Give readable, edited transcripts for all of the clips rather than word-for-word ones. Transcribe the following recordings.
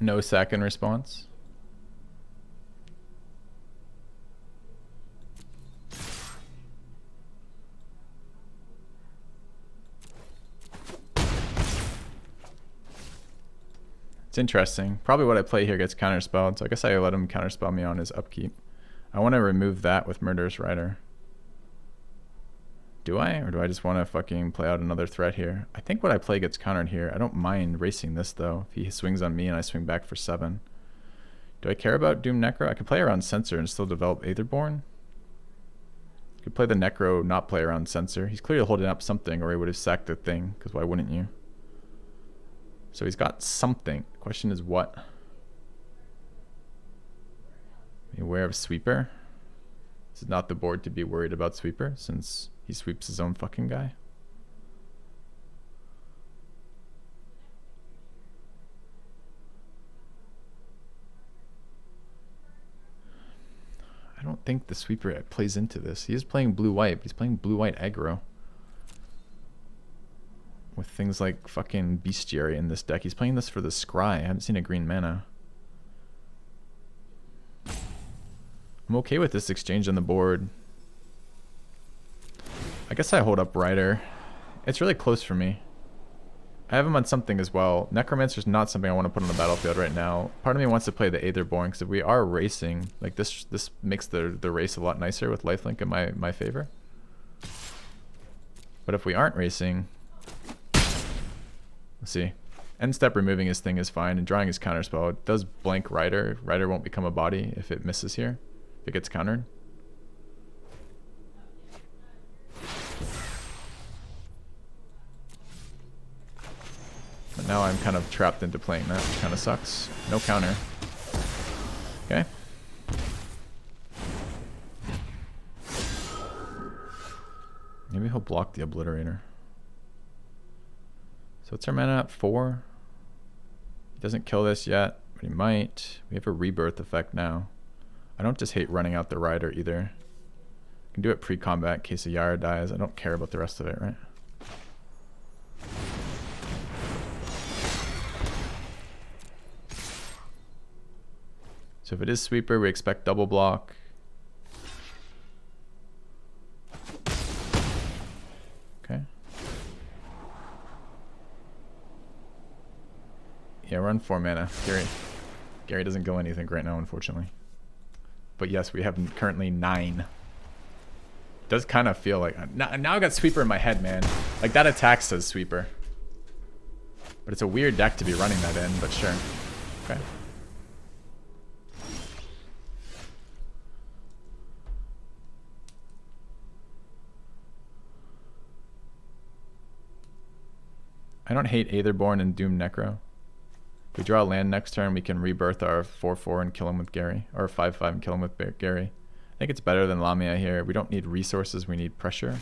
No second response. It's interesting. Probably what I play here gets counterspelled, so I guess I let him counterspell me on his upkeep. I want to remove that with Murderous Rider. Do I? Or do I just want to fucking play out another threat here? I think what I play gets countered here. I don't mind racing this, though. If he swings on me and I swing back for 7. Do I care about Doom Necro? I could play around Censor and still develop Aetherborn. Could play the Necro, not play around Censor. He's clearly holding up something, or he would have sacked the thing, because why wouldn't you? So he's got something. The question is what? Be aware of Sweeper. This is not the board to be worried about Sweeper, since he sweeps his own fucking guy. I don't think the Sweeper plays into this. He is playing blue-white, but he's playing blue-white aggro. With things like fucking Bestiary in this deck. He's playing this for the Scry. I haven't seen a green mana. I'm okay with this exchange on the board. I guess I hold up Rider. It's really close for me. I have him on something as well. Necromancer's not something I want to put on the battlefield right now. Part of me wants to play the Aetherborn, because if we are racing, like this makes the race a lot nicer with lifelink in my favor. But if we aren't racing, let's see. End step removing his thing is fine, and drawing his counterspell. It does blank Rider. Rider won't become a body if it misses here. If it gets countered. But now I'm kind of trapped into playing that, which kind of sucks. No counter. Okay. Maybe he'll block the Obliterator. So what's our mana at? 4? He doesn't kill this yet, but he might. We have a rebirth effect now. I don't just hate running out the Rider either. I can do it pre-combat in case a Yara dies. I don't care about the rest of it, right? So if it is Sweeper, we expect double block. Okay. Yeah, we're on 4 mana. Gary doesn't go anything right now, unfortunately. But yes, we have currently 9. Does kind of feel like... Now I got Sweeper in my head, man. Like, that attack says Sweeper. But it's a weird deck to be running that in, but sure. Okay. I don't hate Aetherborn and Doom Necro. If we draw a land next turn, we can rebirth our 4/4 and kill him with Gary. Or 5/5 and kill him with Gary. I think it's better than Lamia here. We don't need resources, we need pressure.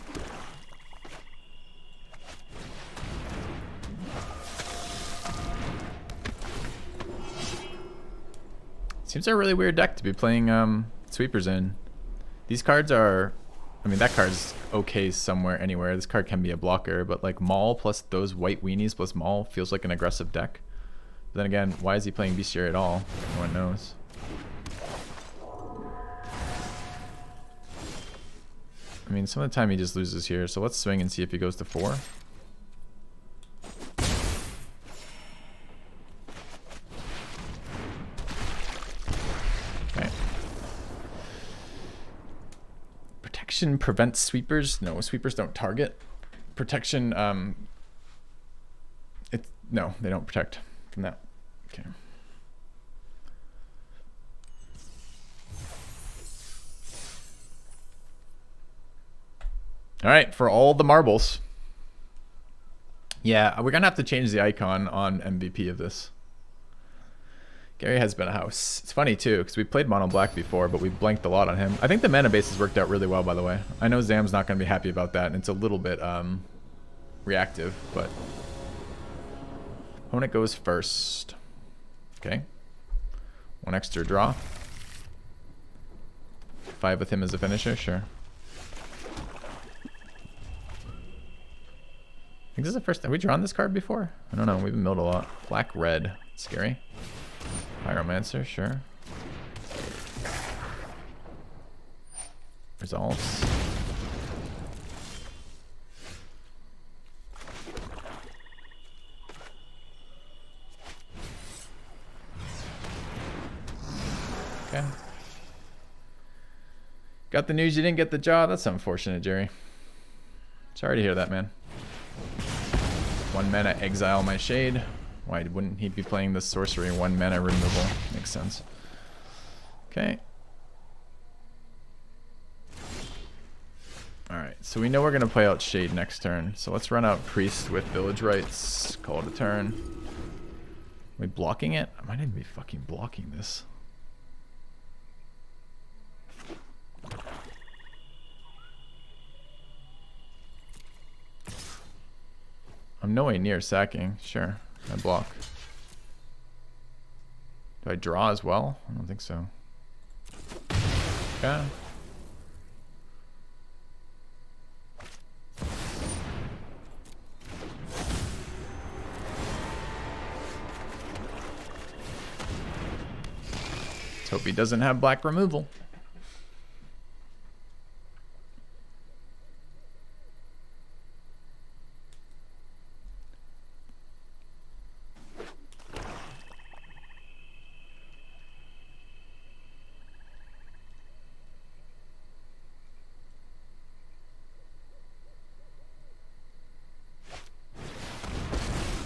Seems a really weird deck to be playing Sweepers in. These cards are... I mean, that card's okay somewhere, anywhere. This card can be a blocker, but like Maul plus those white weenies plus Maul feels like an aggressive deck. But then again, why is he playing Bestiary at all? No one knows. I mean, some of the time he just loses here, so let's swing and see if he goes to 4. Okay. Protection prevents sweepers. No, sweepers don't target. Protection, no, they don't protect from that. Okay. All right, for all the marbles. Yeah, we're gonna have to change the icon on MVP of this. Gary has been a house. It's funny too, because we played Mono Black before, but we blanked a lot on him. I think the mana base has worked out really well, by the way. I know Zam's not gonna be happy about that, and it's a little bit reactive, but opponent goes first. Okay. 1 extra draw. 5 with him as a finisher, sure. I think this is the first time. Have we drawn this card before? I don't know. We've been milled a lot. Black, red. Scary. Pyromancer, sure. Results. Okay. Got the news you didn't get the job. That's unfortunate, Jerry. Sorry to hear that, man. 1 mana, exile my shade. Why wouldn't he be playing this sorcery? 1 mana removal. Makes sense. Okay. Alright, so we know we're going to play out Shade next turn. So let's run out Priest with Village Rites. Call it a turn. Are we blocking it? I might even be fucking blocking this. I'm no way near sacking. Sure, I block. Do I draw as well? I don't think so. Okay. Let's hope he doesn't have black removal.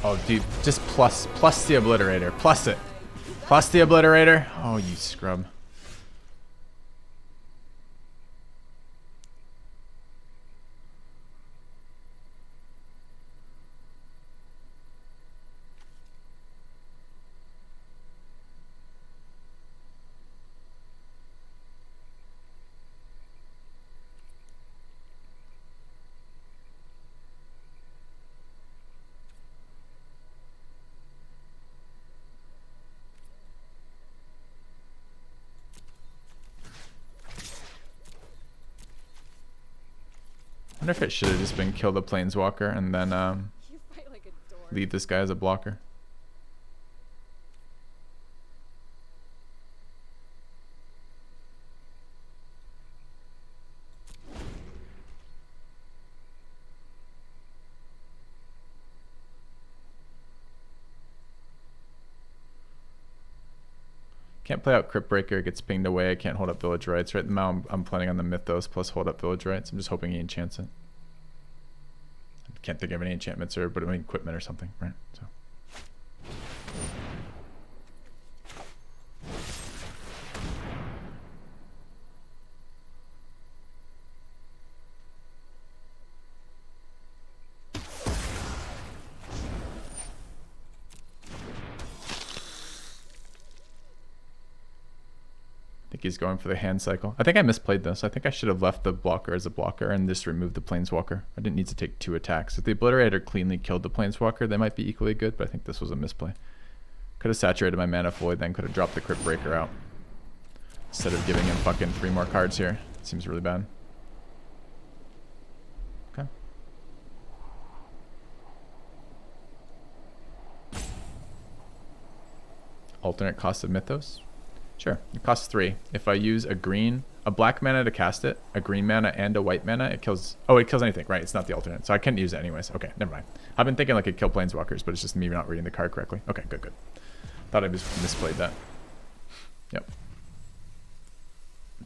Oh, dude, just plus the Obliterator. Plus it. Plus the Obliterator. Oh, you scrub. I wonder if it should have just been kill the Planeswalker and then Like leave this guy as a blocker. Can't play out Crypt Breaker, it gets pinged away. I can't hold up Village Rites. Right now I'm planning on the Mythos plus hold up Village Rites. I'm just hoping he enchants it. I can't think of any enchantments or but any equipment or something, right? So I think he's going for the hand cycle. I think I misplayed this. I think I should have left the blocker as a blocker and just removed the Planeswalker. I didn't need to take 2 attacks. If the Obliterator cleanly killed the Planeswalker, they might be equally good, but I think this was a misplay. Could have saturated my mana fully, then could have dropped the Crypt Breaker out. Instead of giving him fucking 3 more cards here. It seems really bad. Okay. Alternate cost of Mythos? Sure, it costs 3. If I use a black mana to cast it, a green mana and a white mana, it kills, oh, it kills anything, right? It's not the alternate, so I couldn't use it anyways. Okay, never mind. I've been thinking like it killed Planeswalkers, but it's just me not reading the card correctly. Okay, good, good. Thought I just misplayed that. Yep.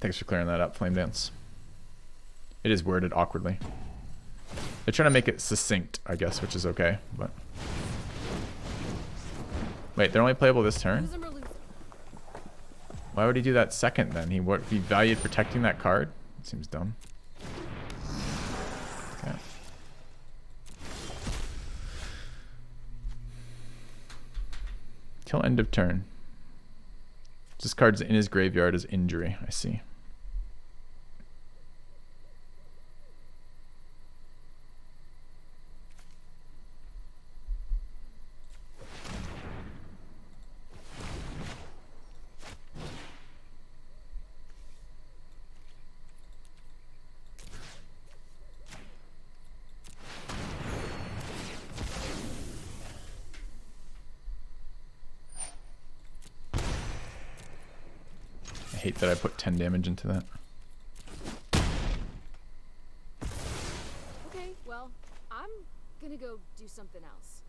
Thanks for clearing that up, Flame Dance. It is worded awkwardly. They're trying to make it succinct, I guess, which is okay, but... Wait, they're only playable this turn? Why would he do that second then? He valued protecting that card? It seems dumb. Okay. Till end of turn. This card's in his graveyard as injury, I see. I hate that I put 10 damage into that. Okay, well, I'm gonna go do something else.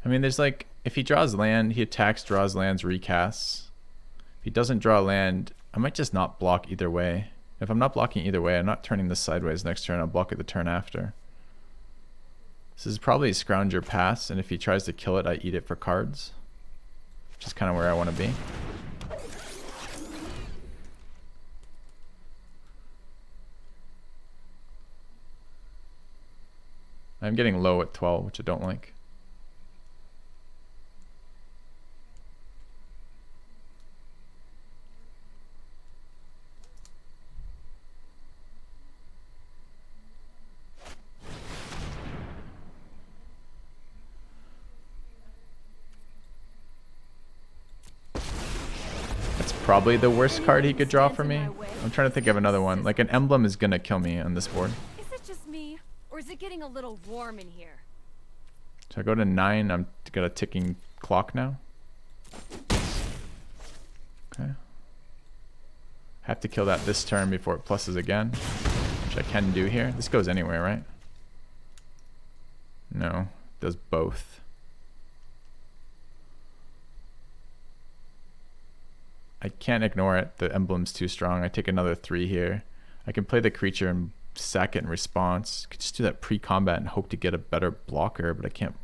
I mean, there's like, if he draws land, he attacks, draws lands, recasts. If he doesn't draw land, I might just not block either way. If I'm not blocking either way, I'm not turning this sideways next turn, I'll block it the turn after. This is probably a Scrounger pass, and if he tries to kill it, I eat it for cards. Which is kind of where I want to be. I'm getting low at 12, which I don't like. Probably the worst card he could draw for me. I'm trying to think of another one. Like an emblem is gonna kill me on this board. Is it just me, or is it getting a little warm in here? So I go to 9. I'm got a ticking clock now. Okay. Have to kill that this turn before it pluses again, which I can do here. This goes anywhere, right? No, it does both. I can't ignore it. The emblem's too strong. I take another 3 here. I can play the creature and sack it in response. Could just do that pre-combat and hope to get a better blocker, but I can't.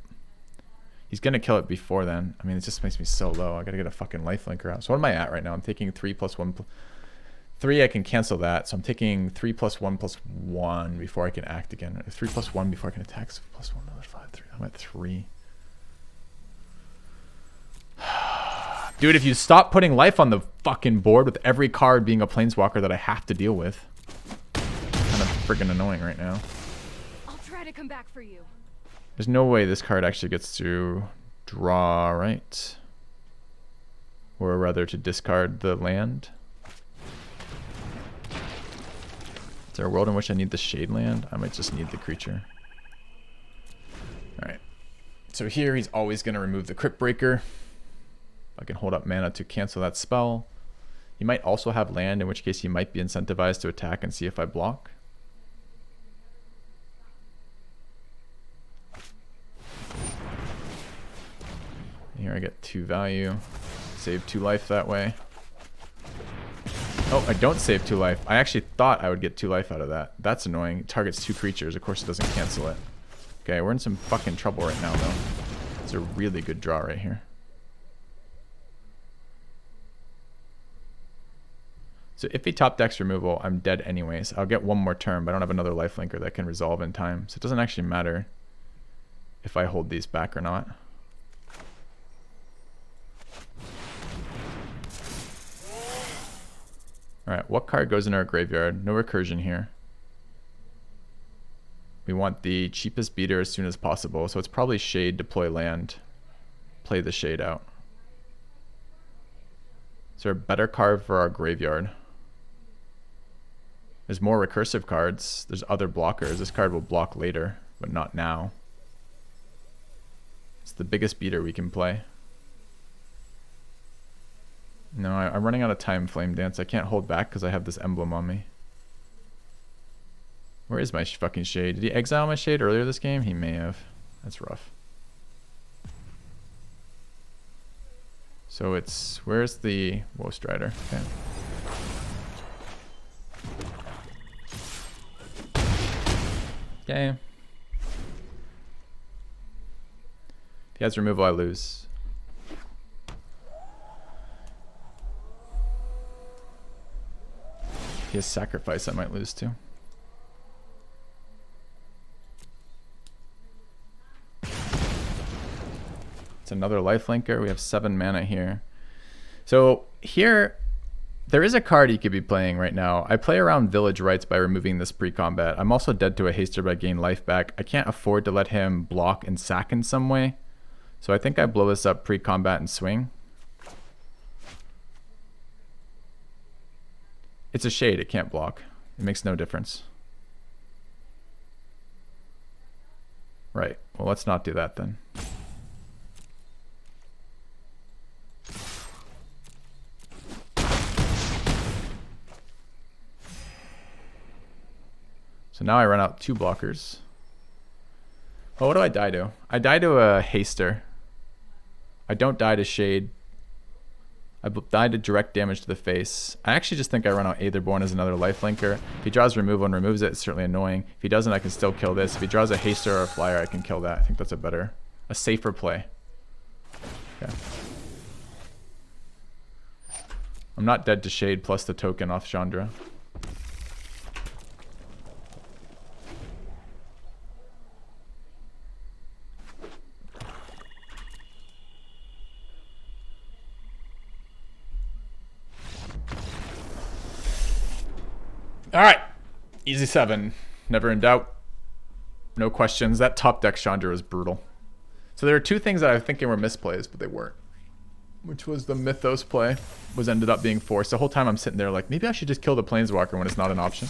He's going to kill it before then. I mean, it just makes me so low. I got to get a fucking lifelinker out. So what am I at right now? I'm taking 3 plus 1. 3, I can cancel that. So I'm taking 3 plus 1 plus 1 before I can act again. 3 plus 1 before I can attack. So plus 1, another 5, 3. I'm at 3. Dude, if you stop putting life on the fucking board with every card being a planeswalker that I have to deal with. Kind of freaking annoying right now. I'll try to come back for you. There's no way this card actually gets to draw, right? Or rather to discard the land. Is there a world in which I need the shade land? I might just need the creature. Alright. So here he's always going to remove the Crypt Breaker. I can hold up mana to cancel that spell. He might also have land, in which case he might be incentivized to attack and see if I block. Here I get 2 value. Save 2 life that way. Oh, I don't save 2 life. I actually thought I would get 2 life out of that. That's annoying. It targets 2 creatures. Of course it doesn't cancel it. Okay, we're in some fucking trouble right now though. It's a really good draw right here. So if he top decks removal, I'm dead anyways. I'll get 1 more turn, but I don't have another lifelinker that can resolve in time. So it doesn't actually matter if I hold these back or not. Alright, what card goes in our graveyard? No recursion here. We want the cheapest beater as soon as possible. So it's probably Shade, deploy land. Play the Shade out. Is there a better card for our graveyard? There's more recursive cards. There's other blockers. This card will block later, but not now. It's the biggest beater we can play. No, I'm running out of time, Flame Dance. I can't hold back because I have this emblem on me. Where is my fucking Shade? Did he exile my Shade earlier this game? He may have. That's rough. So it's... Where's the Woe Strider? Okay. Okay. If he has removal, I lose. If he has sacrifice, I might lose too. It's another lifelinker. We have 7 mana here. So here, there is a card he could be playing right now. I play around Village Rites by removing this pre-combat. I'm also dead to a haster by gain life back. I can't afford to let him block and sack in some way. So I think I blow this up pre-combat and swing. It's a Shade, it can't block. It makes no difference. Right. Well, let's not do that then. So now I run out 2 blockers. Oh, what do I die to? I die to a Haster. I don't die to Shade. I died to direct damage to the face. I actually just think I run out Aetherborn as another lifelinker. If he draws removal and removes it, it's certainly annoying. If he doesn't, I can still kill this. If he draws a Haster or a Flyer, I can kill that. I think that's a safer play. Yeah. I'm not dead to Shade plus the token off Chandra. All right. Easy 7. Never in doubt. No questions. That top deck Chandra was brutal. So there are 2 things that I was thinking were misplays, but they weren't. Which was the Mythos play, was ended up being forced. The whole time I'm sitting there like, maybe I should just kill the Planeswalker when it's not an option.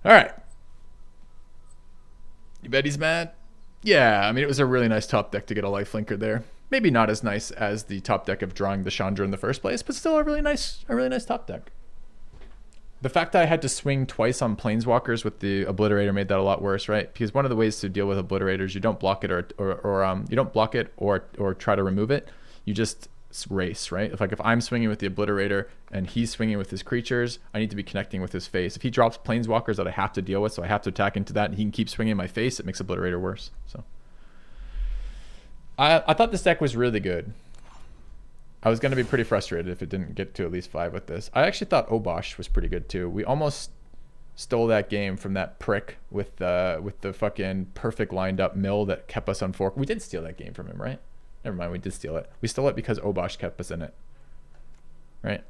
All right. You bet he's mad? Yeah, I mean, it was a really nice top deck to get a lifelinker there. Maybe not as nice as the top deck of drawing the Chandra in the first place, but still a really nice top deck. The fact that I had to swing twice on Planeswalkers with the Obliterator made that a lot worse, right? Because one of the ways to deal with Obliterators, you don't block it or try to remove it. You just race, right? If I'm swinging with the Obliterator and he's swinging with his creatures, I need to be connecting with his face. If he drops Planeswalkers that I have to deal with, so I have to attack into that, and he can keep swinging in my face, it makes Obliterator worse. So I thought this deck was really good. I was going to be pretty frustrated if it didn't get to at least 5 with this. I actually thought Obosh was pretty good too. We almost stole that game from that prick with the fucking perfect lined up mill that kept us on 4. We did steal that game from him, right? Never mind, we did steal it. We stole it because Obosh kept us in it, right?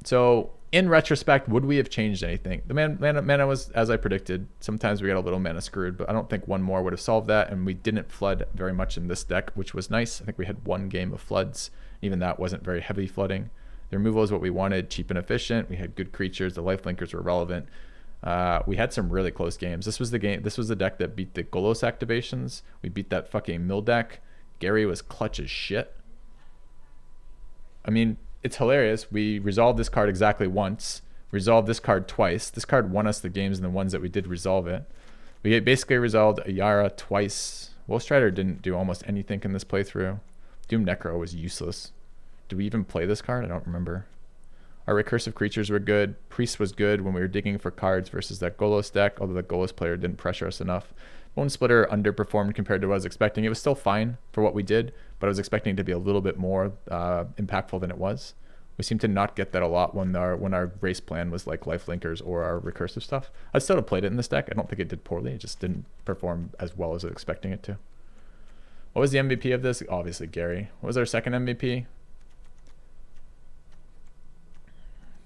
So in retrospect, would we have changed anything? The mana was as I predicted. Sometimes we got a little mana screwed, but I don't think one more would have solved that. And we didn't flood very much in this deck, which was nice. I think we had 1 game of floods. Even that wasn't very heavy flooding. The removal is what we wanted, cheap and efficient. We had good creatures. The lifelinkers were relevant. We had some really close games. This was the game. This was the deck that beat the Golos activations. We beat that fucking mill deck. Gary was clutch as shit. I mean, it's hilarious. We resolved this card exactly once. Resolved this card twice. This card won us the games in the ones that we did resolve it. We basically resolved Ayara twice. Wolfstrider didn't do almost anything in this playthrough. Doom Necro was useless. Did we even play this card? I don't remember. Our recursive creatures were good. Priest was good when we were digging for cards versus that Golos deck, although the Golos player didn't pressure us enough. Bone Splitter underperformed compared to what I was expecting. It was still fine for what we did, but I was expecting it to be a little bit more impactful than it was. We seem to not get that a lot when our race plan was like lifelinkers or our recursive stuff. I still have played it in this deck. I don't think it did poorly. It just didn't perform as well as I was expecting it to. What was the MVP of this? Obviously Gary. What was our second MVP?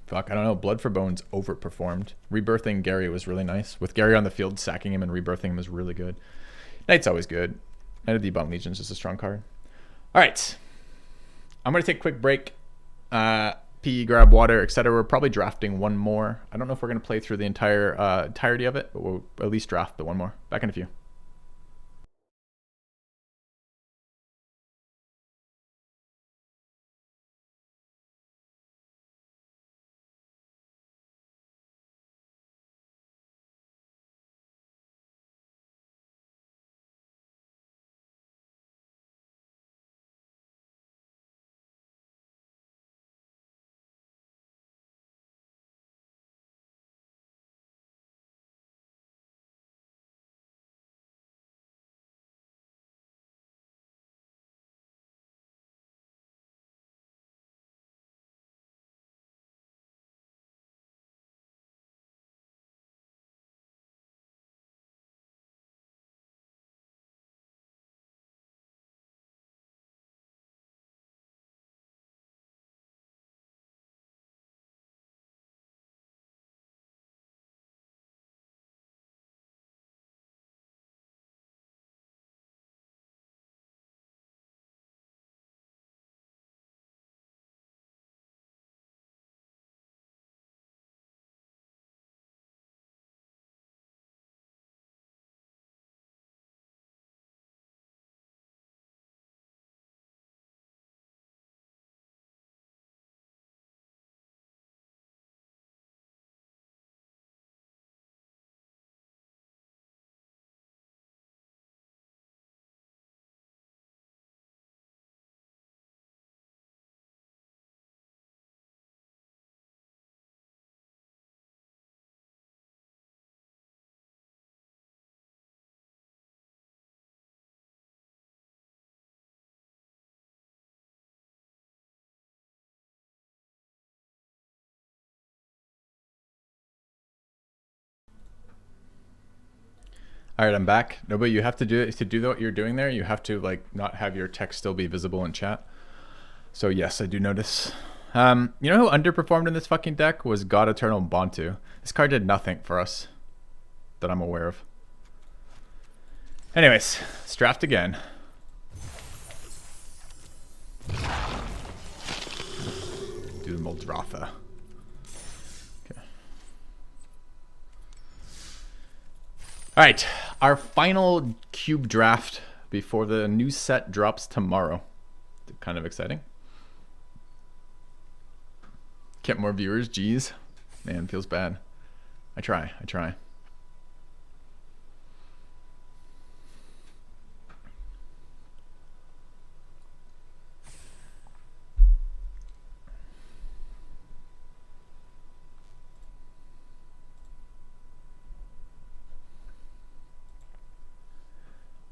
Fuck, I don't know. Blood for Bones overperformed. Rebirthing Gary was really nice. With Gary on the field, sacking him and rebirthing him was really good. Knight's always good. Knight of the Ebon Legion's just a strong card. All right. I'm going to take a quick break. Pee, grab water, etc. We're probably drafting 1 more. I don't know if we're going to play through the entirety of it, but we'll at least draft the 1 more. Back in a few. All right, I'm back. No, but you have to do what you're doing there. You have to like not have your text still be visible in chat. So yes, I do notice. You know who underperformed in this fucking deck was God Eternal Bantu. This card did nothing for us that I'm aware of. Anyways, let's draft again. Do the Muldrotha. Okay. All right, our final cube draft before the new set drops tomorrow. Kind of exciting. Get more viewers, geez. Man, feels bad. I try.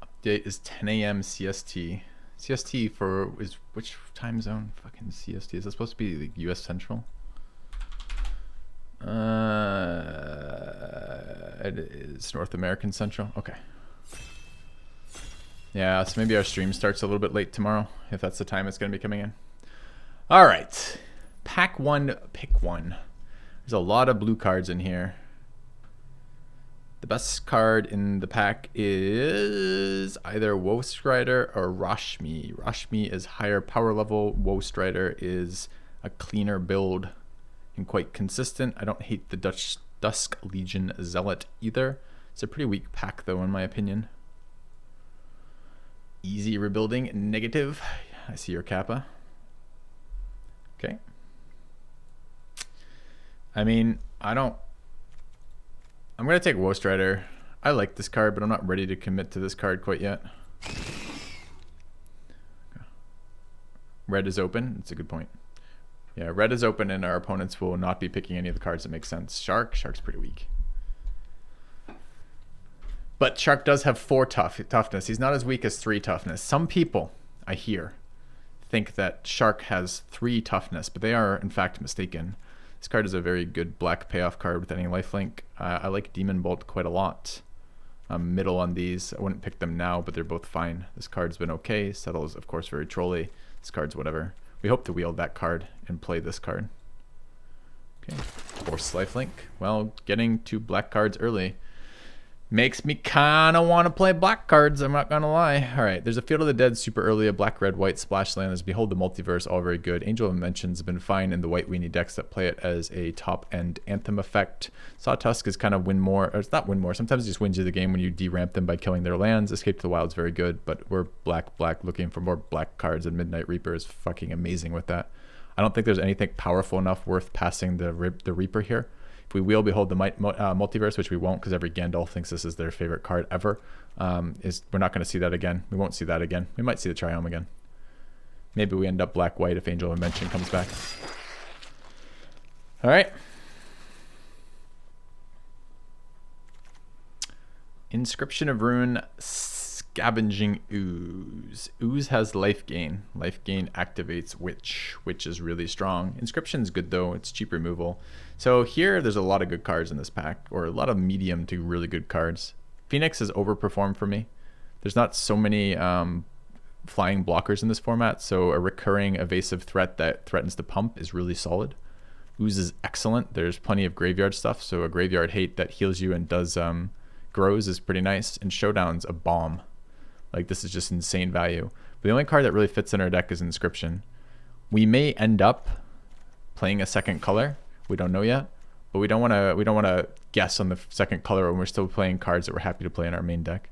Update is 10 a.m. CST. CST for is which time zone? Fucking CST. Is that supposed to be the US Central? It is North American Central. Okay. Yeah, so maybe our stream starts a little bit late tomorrow, if that's the time it's going to be coming in. All right. Pack one, pick one. There's a lot of blue cards in here. The best card in the pack is either Woe Strider or Rashmi. Rashmi is higher power level. Woe Strider is a cleaner build and quite consistent. I don't hate the Dusk Legion Zealot either. It's a pretty weak pack though, in my opinion. Easy rebuilding, negative. I see your Kappa. Okay. I mean, I'm going to take Woe Strider. I like this card, but I'm not ready to commit to this card quite yet. Red is open. That's a good point. Yeah, red is open, and our opponents will not be picking any of the cards that make sense. Shark's pretty weak. But Shark does have 4 toughness. He's not as weak as 3 toughness. Some people, I hear, think that Shark has 3 toughness, but they are, in fact, mistaken. This card is a very good black payoff card with any lifelink. I like Demon Bolt quite a lot. I'm middle on these. I wouldn't pick them now, but they're both fine. This card's been okay. Settle is, of course, very trolly. This card's whatever. We hope to wield that card and play this card. Okay, force lifelink. Well, getting 2 black cards early makes me kind of want to play black cards, I'm not going to lie. All right, there's a Field of the Dead super early, a black, red, white splash land. There's Behold the Multiverse, all very good. Angel of Invention's been fine in the white weenie decks that play it as a top-end Anthem effect. Sawtusk is kind of win more, or it's not win more. Sometimes it just wins you the game when you deramp them by killing their lands. Escape to the Wild's very good, but we're black, looking for more black cards, and Midnight Reaper is fucking amazing with that. I don't think there's anything powerful enough worth passing the Reaper here. If we will Behold the Multiverse, which we won't because every Gandalf thinks this is their favorite card ever, we're not going to see that again. We won't see that again. We might see the Triome again. Maybe we end up black-white if Angel of Invention comes back. All right. Inscription of Ruin, Scavenging Ooze. Ooze has life gain. Life gain activates Witch. Witch is really strong. Inscription's good though. It's cheap removal. So here, there's a lot of good cards in this pack, or a lot of medium to really good cards. Phoenix has overperformed for me. There's not so many flying blockers in this format, so a recurring evasive threat that threatens to pump is really solid. Ooze is excellent. There's plenty of graveyard stuff, so a graveyard hate that heals you and does grows is pretty nice. And Showdown's a bomb. Like, this is just insane value. But the only card that really fits in our deck is Inscription. We may end up playing a second color. We don't know yet, but we don't want to guess on the second color when we're still playing cards that we're happy to play in our main deck.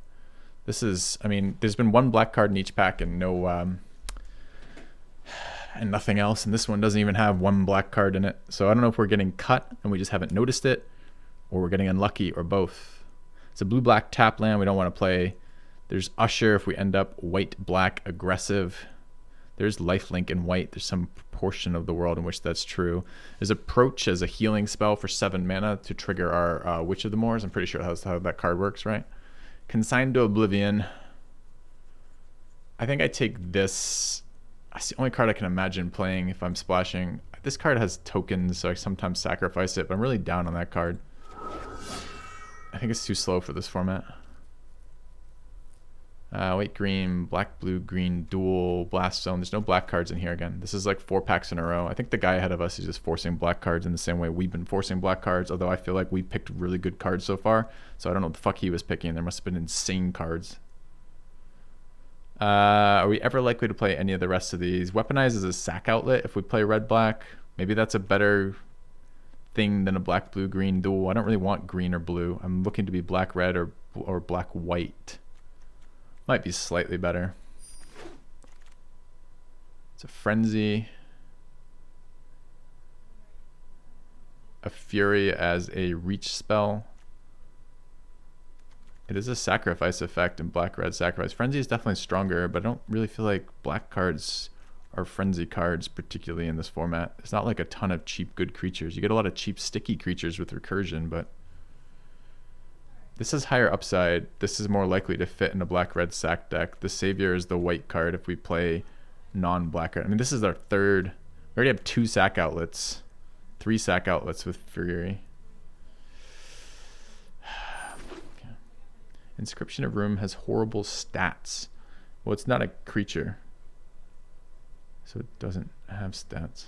This is, I mean, there's been 1 black card in each pack and no and nothing else, and this one doesn't even have 1 black card in it. So I don't know if we're getting cut and we just haven't noticed it, or we're getting unlucky, or both. It's a blue-black tap land we don't want to play. There's Usher if we end up white-black aggressive. There's lifelink in white. There's some portion of the world in which that's true. There's Approach as a healing spell for 7 mana to trigger our Witch of the Moors. I'm pretty sure that's how that card works, right? Consigned to Oblivion. I think I take this. That's the only card I can imagine playing if I'm splashing. This card has tokens, so I sometimes sacrifice it, but I'm really down on that card. I think it's too slow for this format. White, green, black, blue, green, dual, blast zone. There's no black cards in here again. This is like 4 packs in a row. I think the guy ahead of us is just forcing black cards in the same way we've been forcing black cards, although I feel like we picked really good cards so far. So I don't know what the fuck he was picking. There must have been insane cards. Are we ever likely to play any of the rest of these? Weaponize is a sack outlet if we play red-black. Maybe that's a better thing than a black, blue, green dual. I don't really want green or blue. I'm looking to be black, red, or black, white. Might be slightly better. It's a frenzy. A fury as a reach spell. It is a sacrifice effect in black, red, sacrifice. Frenzy is definitely stronger, but I don't really feel like black cards are frenzy cards, particularly in this format. It's not like a ton of cheap good creatures. You get a lot of cheap sticky creatures with recursion, but this is higher upside. This is more likely to fit in a black-red sack deck. The Savior is the white card if we play non-black. I mean, this is our third. We already have 2 sack outlets. 3 sack outlets with Fury. Okay. Inscription of Room has horrible stats. Well, it's not a creature, so it doesn't have stats.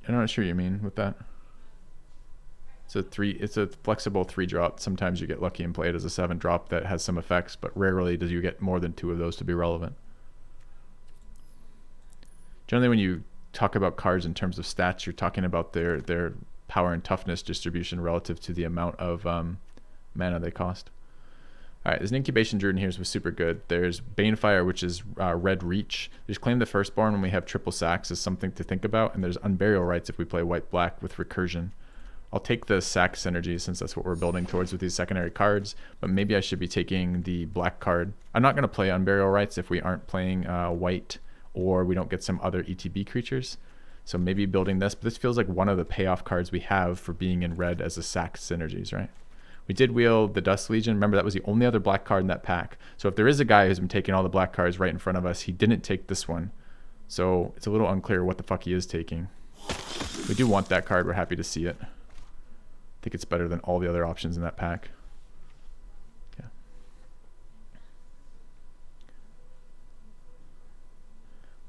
I'm not sure what you mean with that. It's a flexible 3-drop. Sometimes you get lucky and play it as a 7-drop that has some effects, but rarely do you get more than 2 of those to be relevant. Generally, when you talk about cards in terms of stats, you're talking about their power and toughness distribution relative to the amount of mana they cost. All right, there's an Incubation Druid in here, was super good. There's Banefire, which is red reach. There's Claim the Firstborn when we have triple sacks is something to think about, and there's Unburial Rites if we play white-black with recursion. I'll take the sack synergy since that's what we're building towards with these secondary cards, but maybe I should be taking the black card. I'm not going to play Unburial Rites if we aren't playing white or we don't get some other ETB creatures. So maybe building this, but this feels like one of the payoff cards we have for being in red as a sack synergies, right? We did wheel the Dust Legion. Remember, that was the only other black card in that pack. So if there is a guy who's been taking all the black cards right in front of us, he didn't take this one. So it's a little unclear what the fuck he is taking. We do want that card. We're happy to see it. I think it's better than all the other options in that pack. Yeah.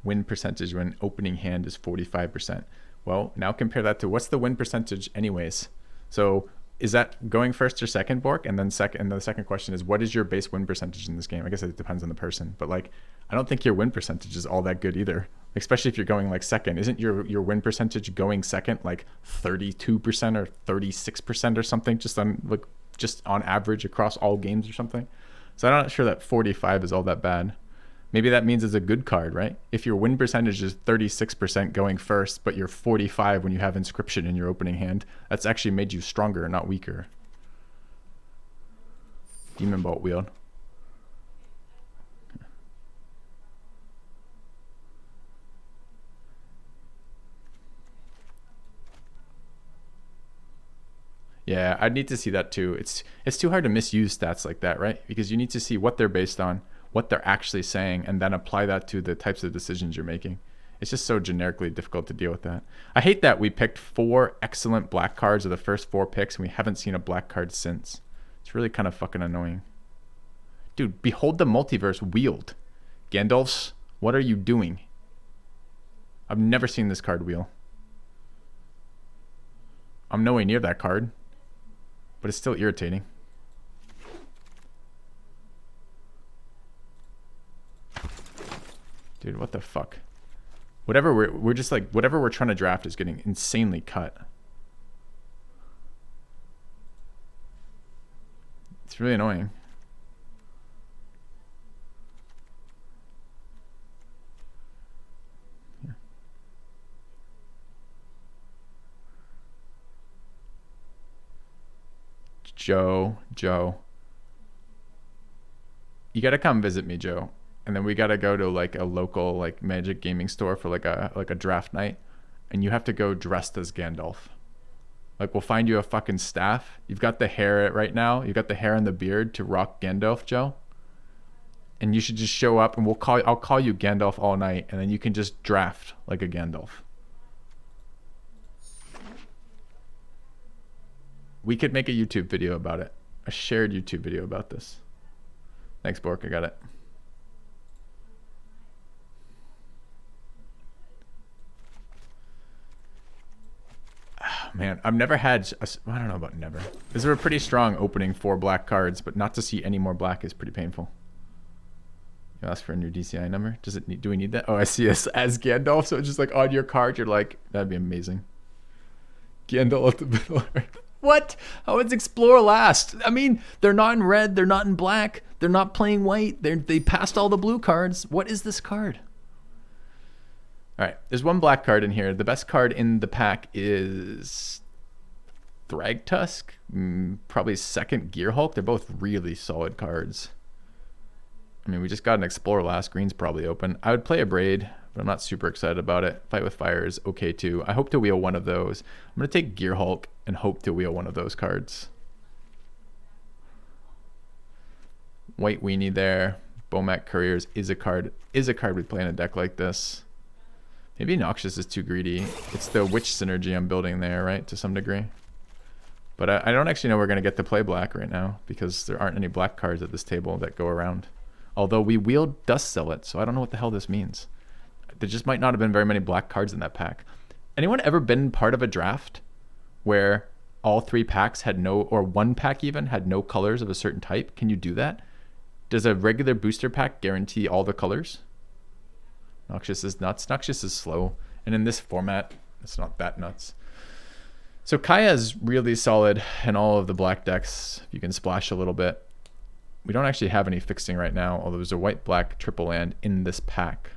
Win percentage when opening hand is 45%. Well, now compare that to what's the win percentage anyways? So is that going first or second, Bork? And then the second question is, what is your base win percentage in this game? I guess it depends on the person, but like, I don't think your win percentage is all that good either. Especially if you're going like second. Isn't your win percentage going second like 32% or 36% or something, just on average across all games or something? So I'm not sure that 45 is all that bad. Maybe that means it's a good card, right? If your win percentage is 36% going first, but you're 45 when you have Inscription in your opening hand, that's actually made you stronger, not weaker. Demon Bolt wield. Yeah, I'd need to see that too. It's too hard to misuse stats like that, right? Because you need to see what they're based on, what they're actually saying, and then apply that to the types of decisions you're making. It's just so generically difficult to deal with that. I hate that we picked 4 excellent black cards of the first 4 picks and we haven't seen a black card since. It's really kind of fucking annoying. Dude, Behold the Multiverse wheeled. Gandalf's, what are you doing? I've never seen this card wheel. I'm nowhere near that card, but it's still irritating. Dude, what the fuck? Whatever we're just like, whatever we're trying to draft is getting insanely cut. It's really annoying. Yeah. Joe. You gotta come visit me, Joe. And then we gotta go to like a local like Magic gaming store for like a draft night, and you have to go dressed as Gandalf. Like, we'll find you a fucking staff. You've got the hair right now. You've got the hair and the beard to rock Gandalf, Joe. And you should just show up, and I'll call you Gandalf all night, and then you can just draft like a Gandalf. We could make a YouTube video about it, a shared YouTube video about this. Thanks, Bork. I got it. Oh, man, I've never had... I don't know about never. This is a pretty strong opening 4 black cards, but not to see any more black is pretty painful. You ask for a new DCI number? Does it need, do we need that? Oh, I see us as Gandalf, so it's just like on your card, you're like, that'd be amazing. Gandalf at the middle. What? How is Explore last? I mean, they're not in red, they're not in black, they're not playing white, they passed all the blue cards. What is this card? All right, there's one black card in here. The best card in the pack is Thragtusk, probably second Gearhulk. They're both really solid cards. I mean, we just got an Explorer last. Green's probably open. I would play a Braid, but I'm not super excited about it. Fight with Fire is okay too. I hope to wheel one of those. I'm going to take Gearhulk and hope to wheel one of those cards. White Weenie there. Bomac Couriers is a card we play in a deck like this. Maybe Noxious is too greedy. It's the Witch synergy I'm building there, right, to some degree. But I don't actually know we're going to get to play black right now because there aren't any black cards at this table that go around. Although we wheeled Dust Zealot, so I don't know what the hell this means. There just might not have been very many black cards in that pack. Anyone ever been part of a draft where all 3 packs had no, or 1 pack even, had no colors of a certain type? Can you do that? Does a regular booster pack guarantee all the colors? Noxious is nuts. Noxious is slow. And in this format, it's not that nuts. So Kaya is really solid in all of the black decks. You can splash a little bit. We don't actually have any fixing right now, although there's a white-black triple land in this pack.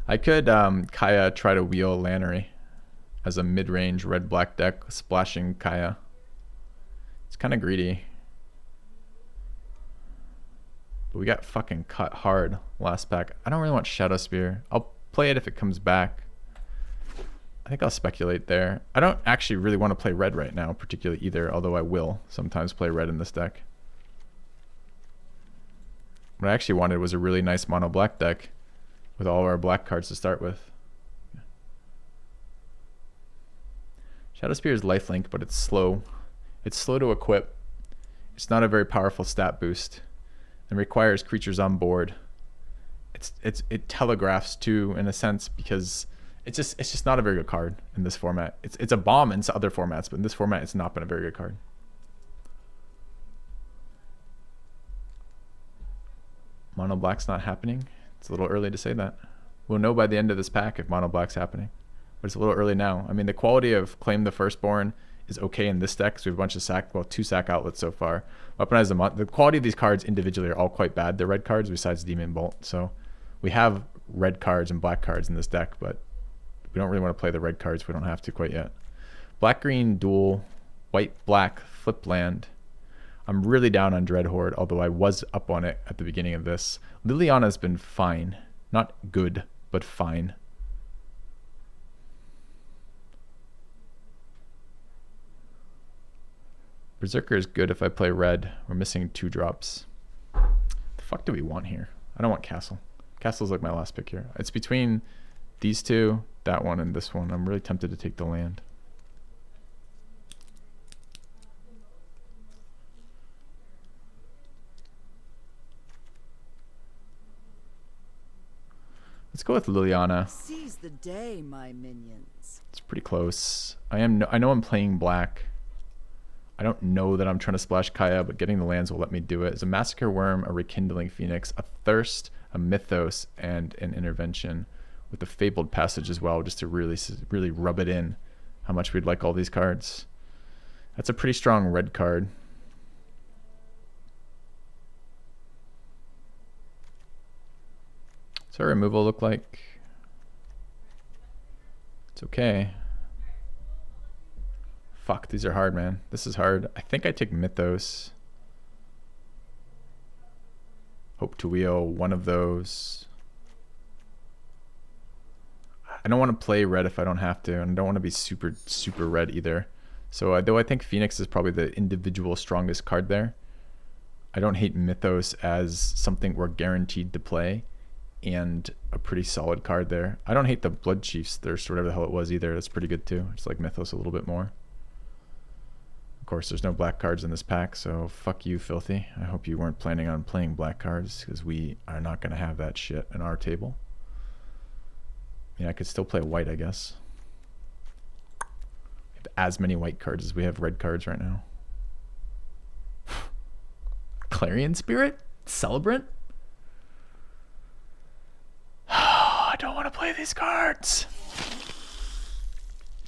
I could Kaya try to wheel Lannery as a mid-range red-black deck, splashing Kaya. It's kind of greedy. But we got fucking cut hard last pack. I don't really want Shadow Spear. I'll play it if it comes back. I think I'll speculate there. I don't actually really want to play red right now, particularly either, although I will sometimes play red in this deck. What I actually wanted was a really nice mono black deck with all our black cards to start with. Shadow Spear is lifelink, but it's slow. It's slow to equip. It's not a very powerful stat boost and requires creatures on board. It telegraphs too, in a sense, because it's just not a very good card in this format. It's a bomb in other formats, but in this format, it's not been a very good card. Mono black's not happening. It's a little early to say that. We'll know by the end of this pack if mono black's happening, but it's a little early now. I mean, the quality of Claim the Firstborn is okay in this deck, so we have a bunch of sack, well, 2 sack outlets so far. Weaponize the quality of these cards individually are all quite bad. They're red cards besides Demon Bolt, so we have red cards and black cards in this deck, but we don't really want to play the red cards. We don't have to quite yet. Black-green dual, white-black flip land. I'm really down on Dreadhorde, although I was up on it at the beginning of this. Liliana's been fine. Not good, but fine. Berserker is good if I play red. We're missing 2 drops. The fuck do we want here? I don't want Castle. Castle's like my last pick here. It's between these 2, that one, and this one. I'm really tempted to take the land. Let's go with Liliana. Seize the day, my minions. It's pretty close. I know I'm playing black. I don't know that I'm trying to splash Kaya, but getting the lands will let me do it. It's a Massacre Worm, a Rekindling Phoenix, a Thirst, a Mythos, and an Intervention with the Fabled Passage as well, just to really rub it in how much we'd like all these cards. That's a pretty strong red card. What's our removal look like? It's okay. Fuck, these are hard, man. This is hard. I think I take Mythos. Hope to wheel one of those. I don't want to play red if I don't have to, and I don't want to be super red either. So though I think Phoenix is probably the individual strongest card there, I don't hate Mythos as something we're guaranteed to play and a pretty solid card there. I don't hate the Blood Chief's Thirst or whatever the hell it was either. That's pretty good too. Just like Mythos a little bit more. Of course, there's no black cards in this pack, so fuck you, filthy. I hope you weren't planning on playing black cards, because we are not going to have that shit in our table. Yeah, I could still play white, I guess. We have as many white cards as we have red cards right now. Clarion Spirit? Celebrant? I don't want to play these cards.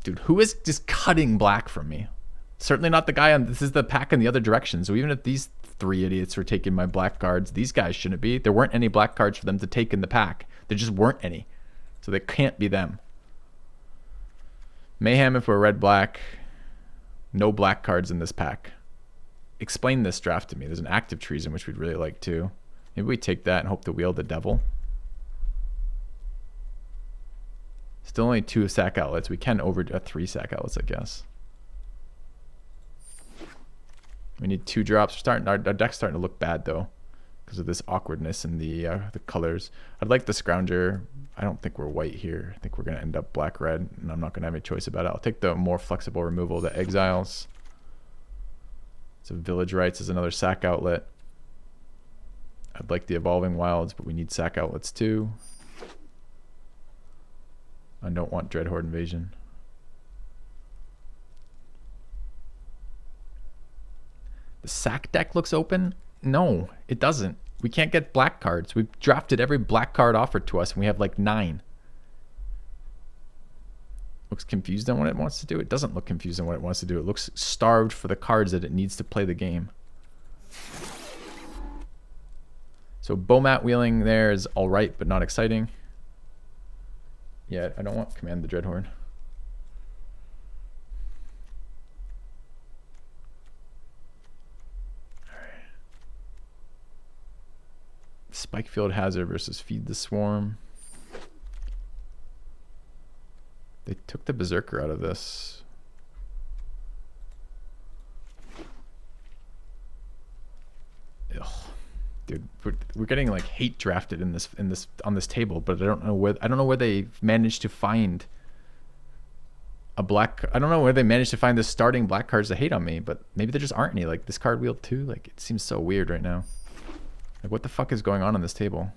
Dude, who is just cutting black from me? Certainly not the guy on... This is the pack in the other direction. So even if these three idiots were taking my black cards, these guys shouldn't be. There weren't any black cards for them to take in the pack. There just weren't any. So they can't be them. Mayhem if we're red-black. No black cards in this pack. Explain this draft to me. There's an active treason, which we'd really like to. Maybe we take that and hope to wield the devil. Still only 2 sack outlets. We can over 3 sack outlets, I guess. We need 2 drops. Our deck's starting to look bad though, because of this awkwardness in the colors. I'd like the Scrounger. I don't think we're white here. I think we're gonna end up black-red, and I'm not gonna have a choice about it. I'll take the more flexible removal, the Exiles. So Village Rites is another sack outlet. I'd like the Evolving Wilds, but we need sack outlets too. I don't want Dreadhorde Invasion. The sack deck looks open? No, it doesn't. We can't get black cards. We've drafted every black card offered to us, and we have like 9. Looks confused on what it wants to do. It doesn't look confused on what it wants to do. It looks starved for the cards that it needs to play the game. So Bomat wheeling there is all right, but not exciting. Yeah, I don't want Command the Dreadhorde. Alright. Spikefield Hazard versus Feed the Swarm. They took the Berserker out of this. Ugh. Dude, we're getting like hate drafted in this on this table, but I don't know where they managed to find a black. I don't know where they managed to find the starting black cards to hate on me, but maybe there just aren't any. Like this card wheel too. Like it seems so weird right now. Like what the fuck is going on this table?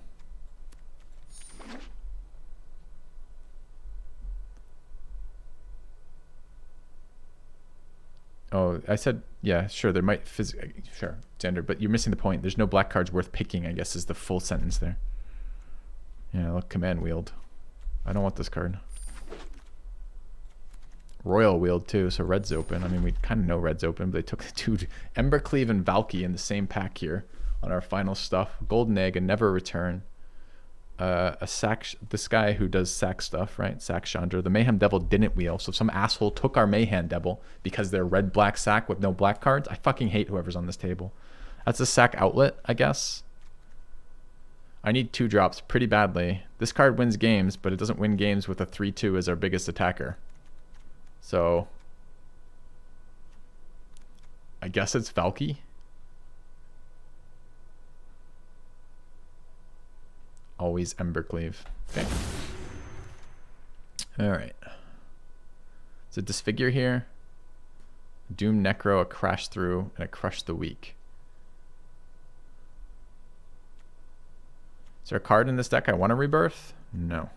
Oh, I said, yeah, sure, there might, sure, gender, but you're missing the point. There's no black cards worth picking, I guess, is the full sentence there. Yeah, look, Command Wield. I don't want this card. Royal Wield, too, so red's open. I mean, we kind of know red's open, but they took the 2 Embercleave and Valky in the same pack here on our final stuff. Golden Egg and Never Return. A sack, this guy who does sack stuff, right? Sack Chandra. The Mayhem Devil didn't wheel, so some asshole took our Mayhem Devil because they're red-black sack with no black cards. I fucking hate whoever's on this table. That's a sack outlet, I guess. I need 2 drops pretty badly. This card wins games, but it doesn't win games with a 3/2 as our biggest attacker. So I guess it's Valky. Always Embercleave. Okay. Alright. So Disfigure here. Doom Necro, a Crash Through, and a Crush the Weak. Is there a card in this deck I want to rebirth? No.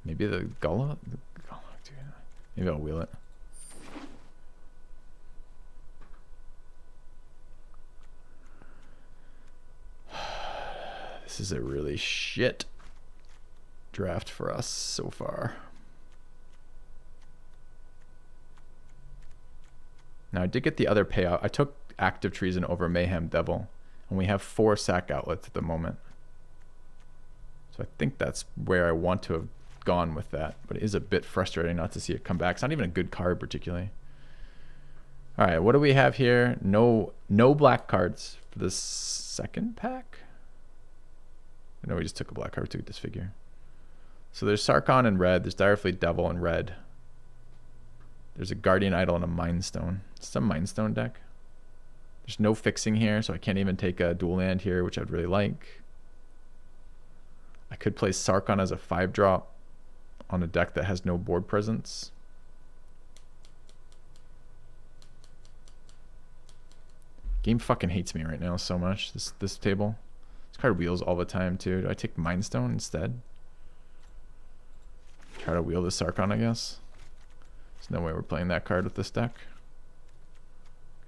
Maybe the Gullah? Maybe I'll wheel it. This is a really shit draft for us so far. Now I did get the other payout. I took Active Treason over Mayhem Devil, and we have 4 sack outlets at the moment. So I think that's where I want to have gone with that, but it is a bit frustrating not to see it come back. It's not even a good card particularly. All right, what do we have here? No black cards for this second pack. I know we just took a black card to Disfigure. So there's Sarkhan in red. There's Direfleet Devil in red. There's a Guardian Idol and a Mind Stone. It's a Mind Stone deck. There's no fixing here, so I can't even take a dual land here, which I'd really like. I could play Sarkhan as a 5-drop on a deck that has no board presence. Game fucking hates me right now so much. This table. This card wheels all the time too. Do I take Mind Stone instead? Try to wheel the Sarkon, I guess. There's no way we're playing that card with this deck.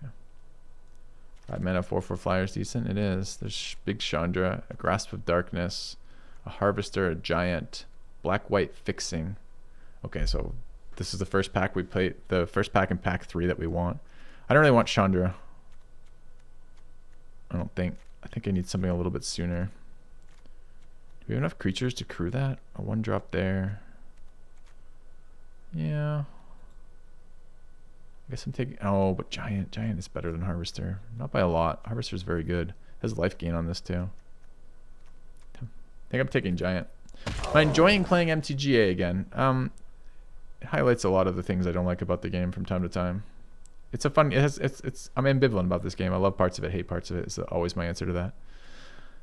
Okay. 5 mana, 4/4 flyer is decent. It is. There's big Chandra, a Grasp of Darkness, a Harvester, a Giant, black-white fixing. Okay, so this is the first pack we played. The first pack in pack 3 that we want. I don't really want Chandra. I don't think. I think I need something a little bit sooner. Do we have enough creatures to crew that? A 1-drop there. Yeah. I guess I'm taking... Oh, but Giant. Giant is better than Harvester. Not by a lot. Harvester is very good. Has life gain on this too. I think I'm taking Giant. I'm enjoying playing MTGA again. It highlights a lot of the things I don't like about the game from time to time. It's a fun... I'm ambivalent about this game. I love parts of it, hate parts of it. It's always my answer to that.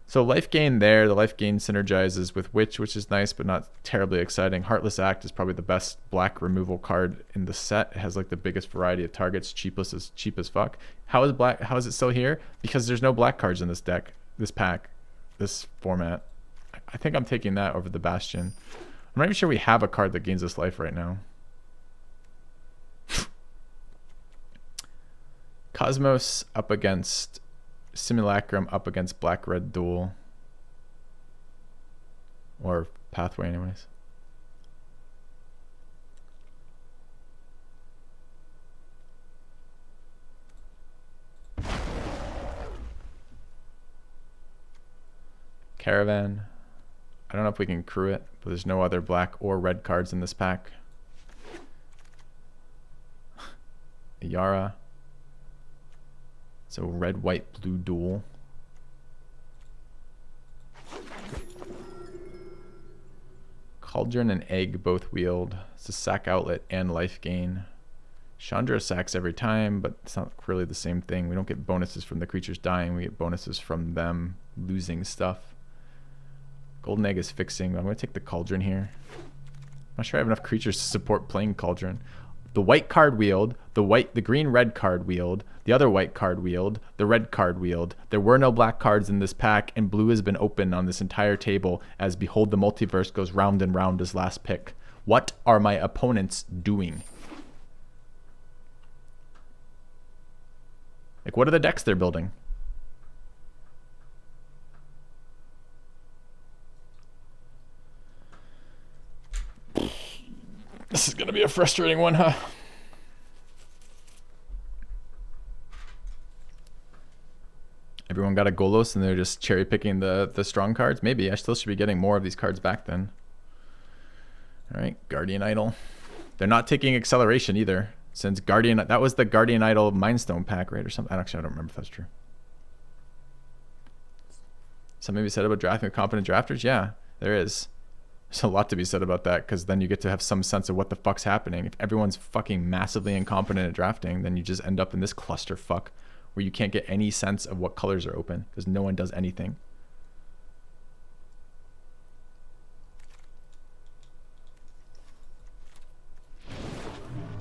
So life gain there. The life gain synergizes with Witch, which is nice, but not terribly exciting. Heartless Act is probably the best black removal card in the set. It has like the biggest variety of targets. Cheap as fuck. How is it still here? Because there's no black cards in this deck, this pack, this format. I think I'm taking that over the Bastion. I'm not even sure we have a card that gains us life right now. Cosmos up against Simulacrum, up against black-red duel. Or Pathway anyways. Caravan. I don't know if we can crew it, but there's no other black or red cards in this pack. Yara. So red, white, blue duel. Cauldron and Egg both wield. It's a sack outlet and life gain. Chandra sacks every time, but it's not really the same thing. We don't get bonuses from the creatures dying. We get bonuses from them losing stuff. Golden Egg is fixing. I'm going to take the Cauldron here. I'm not sure I have enough creatures to support playing Cauldron. The white card wield, the green-red card wield, the other white card wield, the red card wield. There were no black cards in this pack, and blue has been open on this entire table as Behold the Multiverse goes round and round as last pick. What are my opponents doing? Like, what are the decks they're building? This is going to be a frustrating one, huh? Everyone got a Golos and they're just cherry picking the strong cards? Maybe. I still should be getting more of these cards back then. Alright, Guardian Idol. They're not taking Acceleration either. Since Guardian... That was the Guardian Idol Mindstone pack, right? Or something. Actually, I don't remember if that's true. Something to be said about drafting with competent drafters? Yeah, there is. There's a lot to be said about that, because then you get to have some sense of what the fuck's happening. If everyone's fucking massively incompetent at drafting, then you just end up in this clusterfuck where you can't get any sense of what colors are open, because no one does anything.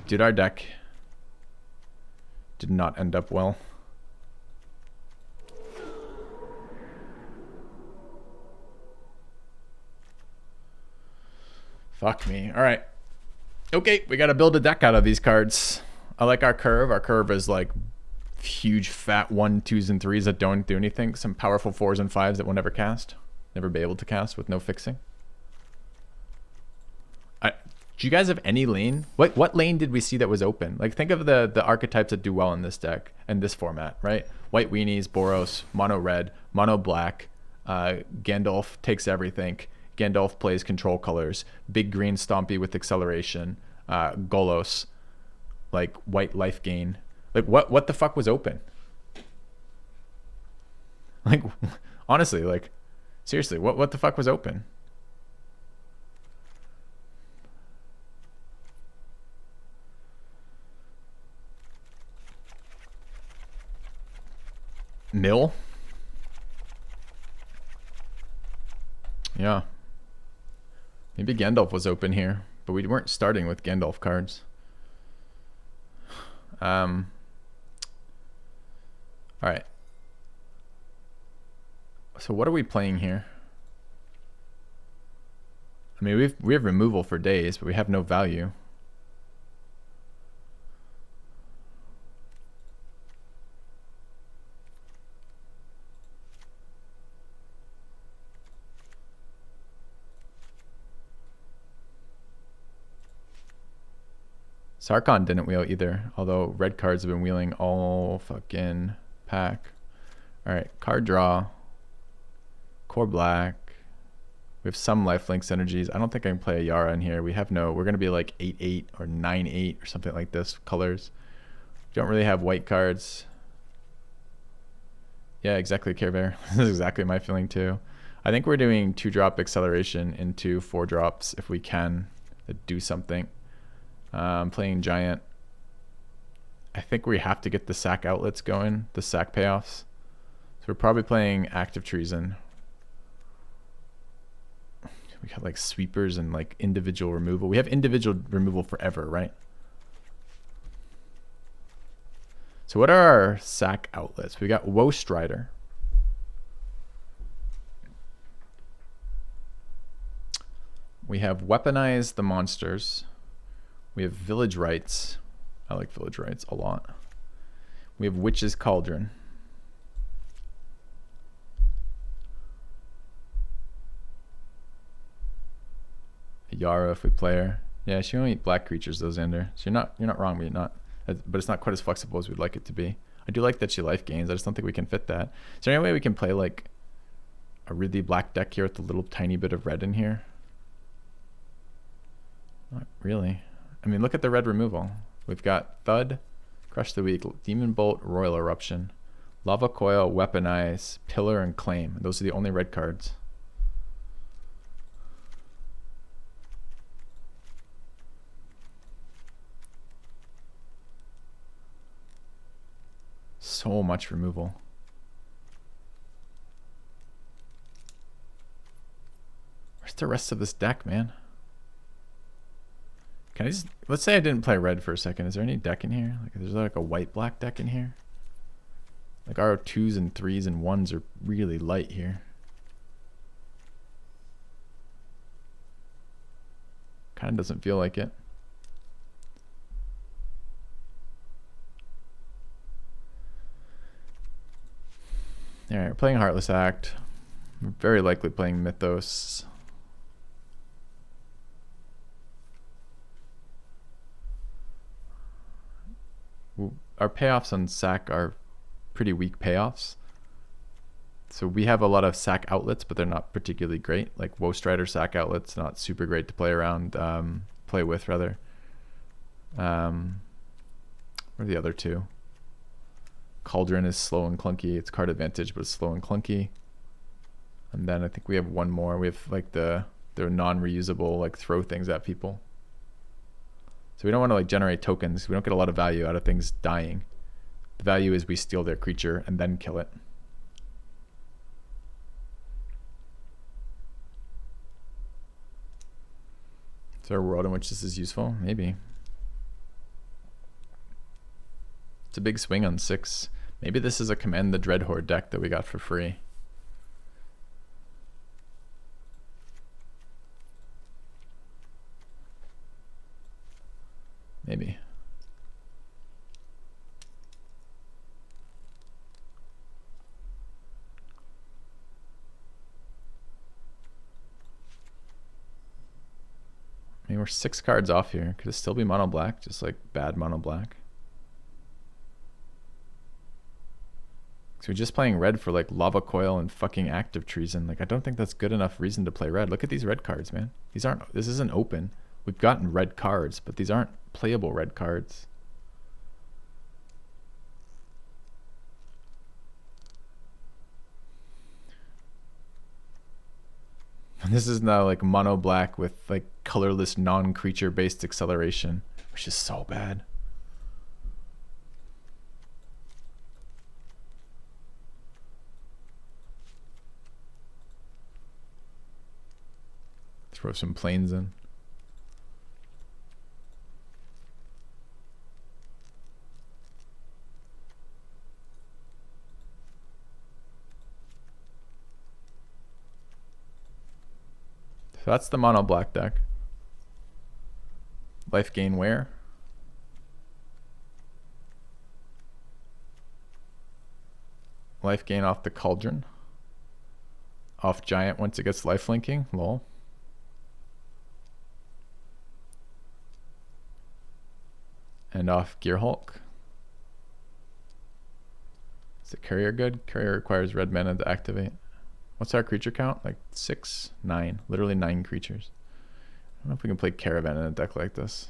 Dude, our deck did not end up well. Fuck me. All right. Okay, we got to build a deck out of these cards. I like our curve. Our curve is like huge fat 1, 2s, and 3s that don't do anything. Some powerful 4s and 5s that we'll never cast. Never be able to cast with no fixing. Do you guys have any lane? What lane did we see that was open? Like, think of the archetypes that do well in this deck and this format, right? White Weenies, Boros, Mono Red, Mono Black, Gandalf takes everything. Gandalf plays control colors. Big green Stompy with acceleration. Golos. Like white life gain. Like what the fuck was open? Like honestly, like seriously, what the fuck was open? Mill? Yeah. Maybe Gandalf was open here, but we weren't starting with Gandalf cards. All right. So what are we playing here? I mean, we have removal for days, but we have no value. Sarkon didn't wheel either, although red cards have been wheeling all fucking pack. All right, card draw. Core black. We have some lifelinks energies. I don't think I can play a Yara in here. We have no, we're going to be like 8-8 or 9-8 or something like this colors. We don't really have white cards. Yeah, exactly, Care Bear. This is exactly my feeling too. I think we're doing 2-drop acceleration into 4 drops if we can do something. Playing Giant. I think we have to get the sack outlets going, the sack payoffs. So we're probably playing Active Treason. We got like sweepers and like individual removal. We have individual removal forever, right? So what are our sack outlets? We got Woe Strider. We have Weaponize the Monsters. We have Village Rites. I like Village Rites a lot. We have Witch's Cauldron. Yara if we play her. Yeah, she only eat black creatures though, Xander. So you're not wrong, but but it's not quite as flexible as we'd like it to be. I do like that she life gains. I just don't think we can fit that. Is there any way we can play like a really black deck here with a little tiny bit of red in here? Not really. I mean, look at the red removal. We've got Thud, Crush the Weak, Demon Bolt, Royal Eruption, Lava Coil, Weaponize, Pillar, and Claim. Those are the only red cards. So much removal. Where's the rest of this deck, man? Can I just, let's say I didn't play red for a second. Is there any deck in here? Like, there's like a white-black deck in here? Like our 2s and 3s and 1s are really light here. Kind of doesn't feel like it. All right, we're playing Heartless Act. We're very likely playing Mythos. Our payoffs on sack are pretty weak payoffs. So we have a lot of sack outlets, but they're not particularly great. Like Woe Strider sack outlets, not super great to play around, play with rather. What are the other two? Cauldron is slow and clunky. It's card advantage, but it's slow and clunky. And then I think we have one more. We have like they're non-reusable, like throw things at people. So we don't want to like generate tokens. We don't get a lot of value out of things dying. The value is we steal their creature and then kill it. Is there a world in which this is useful? Maybe. It's a big swing on 6. Maybe this is a Command the Dreadhorde deck that we got for free. Maybe. I mean, we're 6 cards off here. Could it still be mono black? Just like bad mono black. So we're just playing red for like Lava Coil and fucking Active Treason. Like, I don't think that's good enough reason to play red. Look at these red cards, man. This isn't open. We've gotten red cards, but these aren't playable red cards. And this is now like mono black with like colorless non-creature based acceleration, which is so bad. Throw some planes in. So that's the mono black deck. Life gain where? Life gain off the cauldron. Off giant once it gets life linking. Lol. And off Gear Hulk. Is the Courier good? Courier requires red mana to activate. What's our creature count? Like 6, 9. Literally 9 creatures. I don't know if we can play Caravan in a deck like this.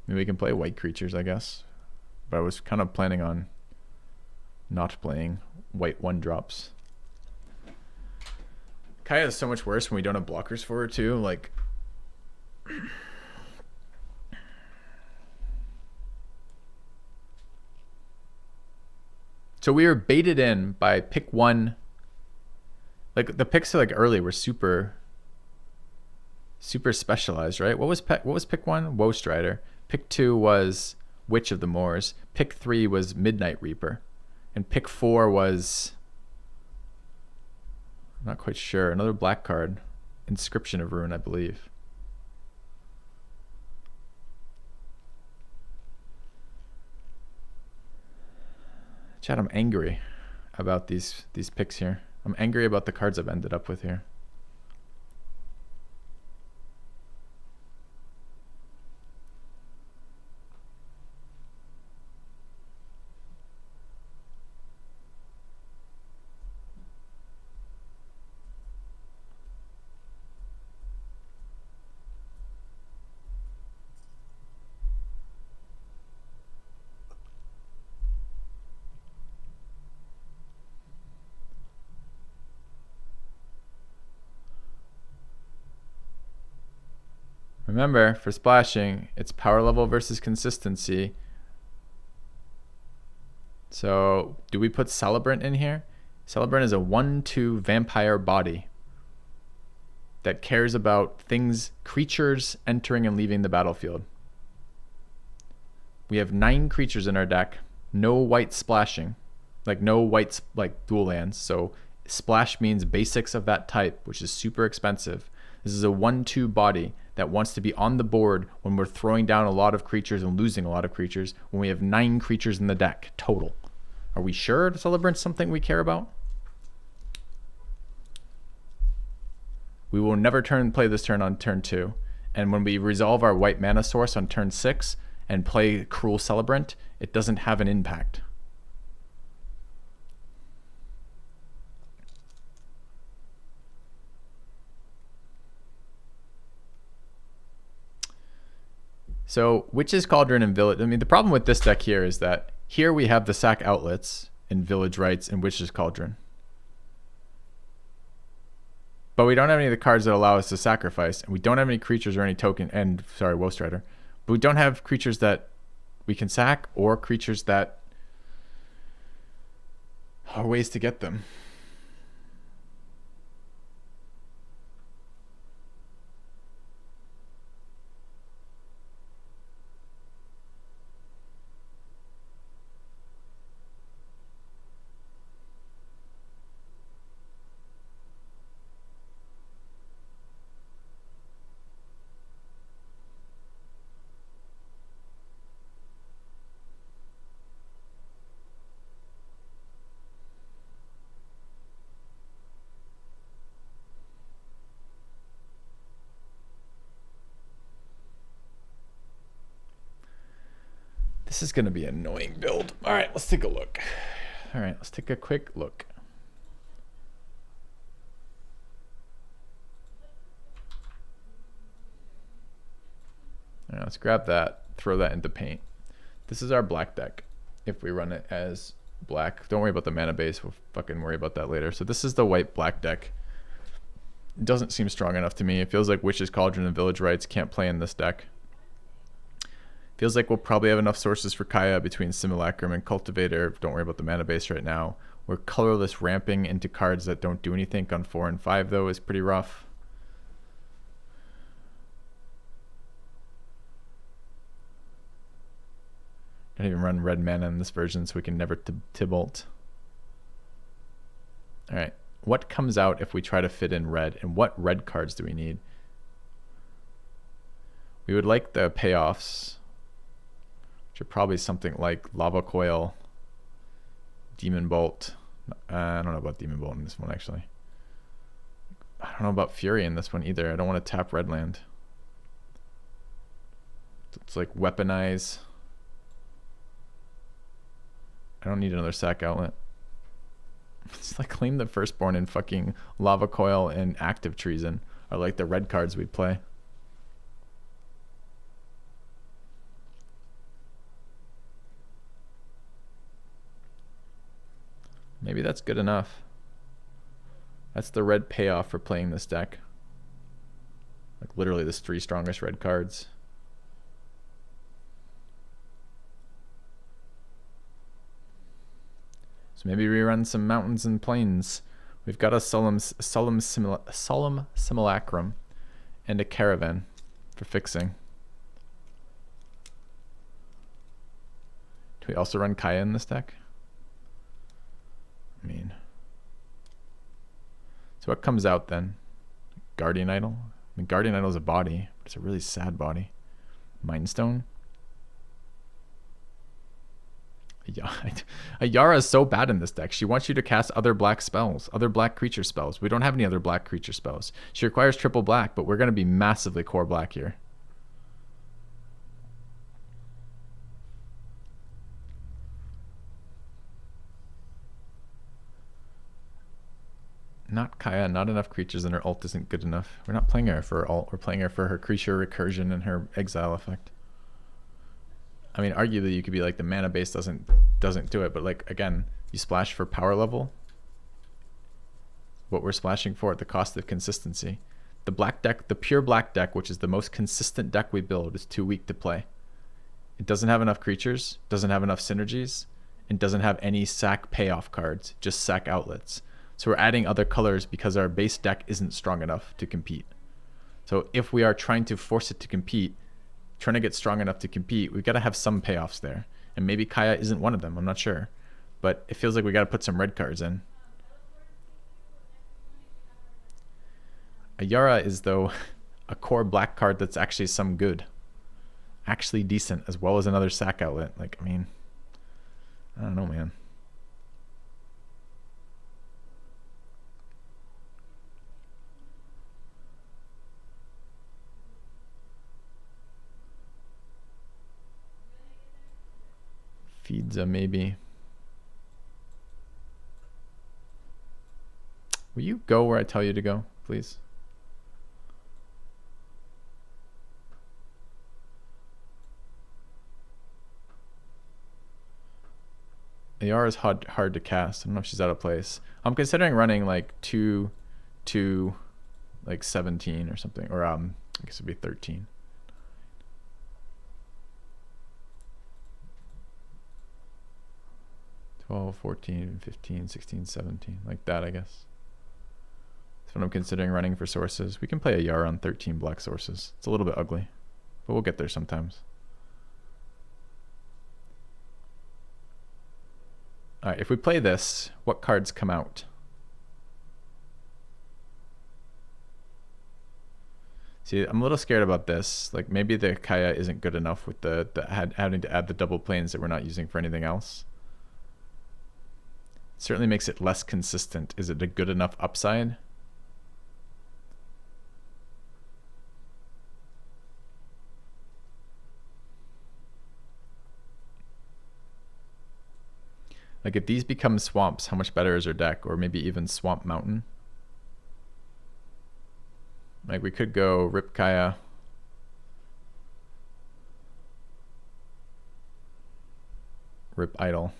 Maybe we can play white creatures, I guess. But I was kind of planning on not playing white 1-drops. Kaya is so much worse when we don't have blockers for her too. Like... So we were baited in by pick 1. Like the picks like early were super specialized, right? What was pick 1? Woe Strider. Pick 2 was Witch of the Moors. Pick 3 was Midnight Reaper. And pick 4 was, I'm not quite sure, another black card. Inscription of Ruin, I believe. Chad, I'm angry about these picks here. I'm angry about the cards I've ended up with here. Remember, for splashing, it's power level versus consistency. So, do we put Celebrant in here? Celebrant is a 1/2 vampire body that cares about things, creatures entering and leaving the battlefield. We have 9 creatures in our deck. No white splashing. Like, no white, like, dual lands. So, splash means basics of that type, which is super expensive. This is a 1/2 body that wants to be on the board when we're throwing down a lot of creatures and losing a lot of creatures, when we have 9 creatures in the deck total. Are we sure Celebrant's something we care about? We will never play this turn on turn 2. And when we resolve our white mana source on turn 6 and play Cruel Celebrant, it doesn't have an impact. So Witch's Cauldron and Village, I mean, the problem with this deck here is that here we have the sack outlets in Village Rites and Witch's Cauldron. But we don't have any of the cards that allow us to sacrifice, and we don't have any creatures or any token, and sorry, Woe Strider. But we don't have creatures that we can sack or creatures that are ways to get them. This is going to be an annoying build. All right, let's take a look. All right, let's take a quick look. All right, let's grab that, throw that into paint. This is our black deck. If we run it as black, don't worry about the mana base. We'll fucking worry about that later. So this is the white black deck. It doesn't seem strong enough to me. It feels like Witch's Cauldron and Village Rites can't play in this deck. Feels like we'll probably have enough sources for Kaya between Simulacrum and Cultivator. Don't worry about the mana base right now. We're colorless ramping into cards that don't do anything on 4 and 5 though is pretty rough. Don't even run red mana in this version so we can never Tibalt. Alright, What comes out if we try to fit in red? And what red cards do we need? We would like the payoffs, which are probably something like Lava Coil, Demon Bolt. I don't know about Demon Bolt in this one, actually. I don't know about Fury in this one either. I don't want to tap red land. It's like Weaponize. I don't need another sack outlet. It's like Claim the Firstborn and fucking Lava Coil and Active Treason are like the red cards we play. Maybe that's good enough. That's the red payoff for playing this deck. Like literally the 3 strongest red cards. So maybe we run some Mountains and Plains. We've got a Solemn Simulacrum and a Caravan for fixing. Do we also run Kaya in this deck? I mean, so what comes out then? Guardian Idol? I mean, Guardian Idol is a body, but it's a really sad body. Mindstone? Ayara is so bad in this deck. She wants you to cast other black spells, other black creature spells. We don't have any other black creature spells. She requires triple black, but we're going to be massively core black here. Not Kaya, not enough creatures, and her ult isn't good enough. We're not playing her for her ult. We're playing her for her creature recursion and her exile effect. I mean, arguably you could be like the mana base doesn't do it, but like again, you splash for power level. What we're splashing for at the cost of consistency. The black deck, the pure black deck, which is the most consistent deck we build, is too weak to play. It doesn't have enough creatures, doesn't have enough synergies, and doesn't have any sack payoff cards, just sack outlets. So we're adding other colors because our base deck isn't strong enough to compete. So if we are trying to force it to compete, trying to get strong enough to compete, we've got to have some payoffs there. And maybe Kaya isn't one of them, I'm not sure. But it feels like we got to put some red cards in. Ayara is, though, a core black card that's actually some good. Actually decent, as well as another sack outlet. Like, I mean, I don't know, man. Feeds maybe. Will you go where I tell you to go, please? AR is hard to cast. I don't know if she's out of place. I'm considering running like 2 like 17 or something, or I guess it'd be 13. 12, 14, 15, 16, 17, like that, I guess. That's what I'm considering running for sources. We can play a Yara on 13 black sources. It's a little bit ugly, but we'll get there sometimes. All right, if we play this, what cards come out? See, I'm a little scared about this. Like maybe the Kaya isn't good enough with the having to add the double planes that we're not using for anything else. Certainly makes it less consistent. Is it a good enough upside? Like if these become swamps, how much better is our deck? Or maybe even Swamp Mountain. Like we could go Rip Kaya. Rip Idol.